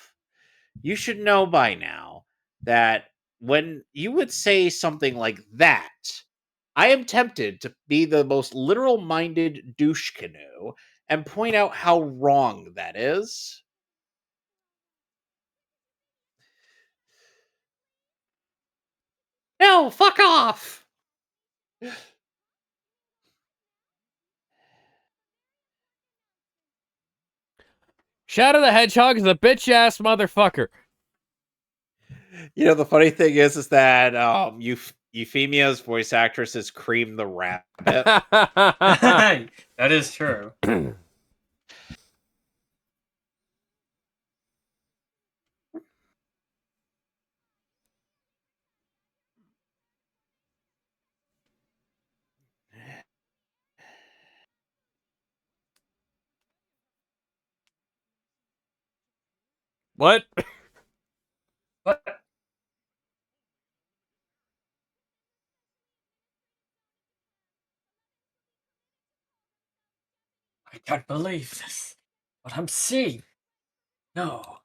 You should know by now that when you would say something like that, I am tempted to be the most literal minded douche canoe and point out how wrong that is. No, fuck off! Shadow the Hedgehog is a bitch ass motherfucker. You know, the funny thing is that Euphemia's voice actress is Cream the Rabbit. That is true. What? What? I can't believe this. What I'm seeing. No.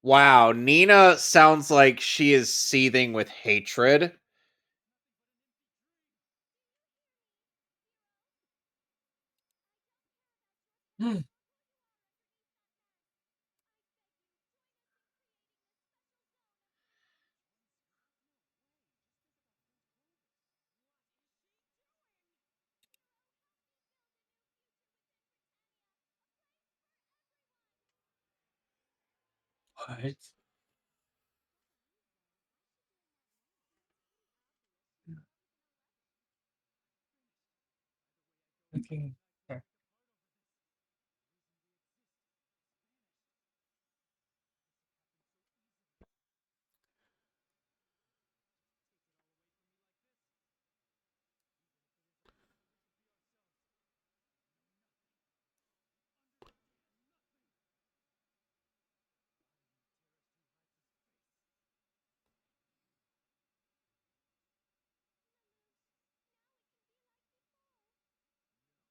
Wow, Nina sounds like she is seething with hatred. Hmm. What? Looking.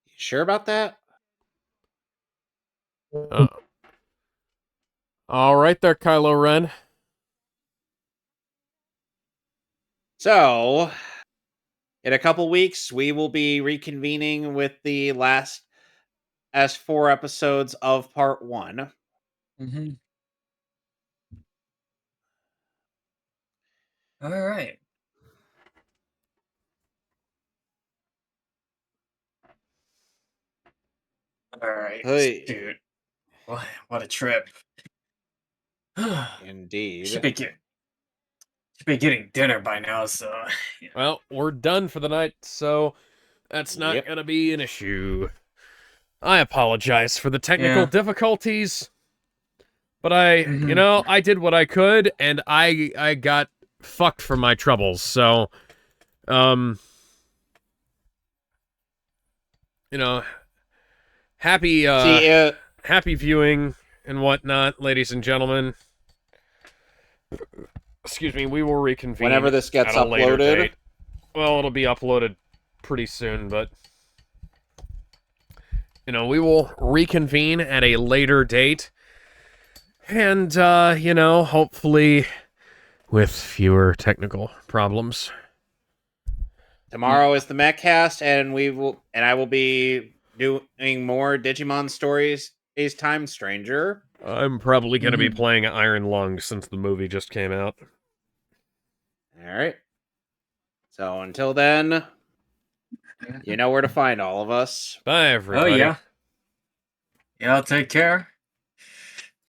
You sure about that? All right there, Kylo Ren. So, in a couple weeks, we will be reconvening with the last S4 episodes of part 1. Mm-hmm. All right. All right. Hey. Dude. What a trip. Indeed. Should be getting dinner by now, so yeah. Well, we're done for the night, so that's not Yep. gonna be an issue. I apologize for the technical Yeah. difficulties, but I did what I could, and I got fucked for my troubles. So, happy See, happy viewing and whatnot, ladies and gentlemen. Excuse me. We will reconvene whenever this gets at a later uploaded. date. Well, it'll be uploaded pretty soon, but we will reconvene at a later date. And, hopefully with fewer technical problems. Tomorrow is the MechCast, and I will be doing more Digimon stories. Is Time Stranger. I'm probably going to be playing Iron Lung since the movie just came out. All right. So until then, you know where to find all of us. Bye, everybody. Oh yeah. Yeah, take care.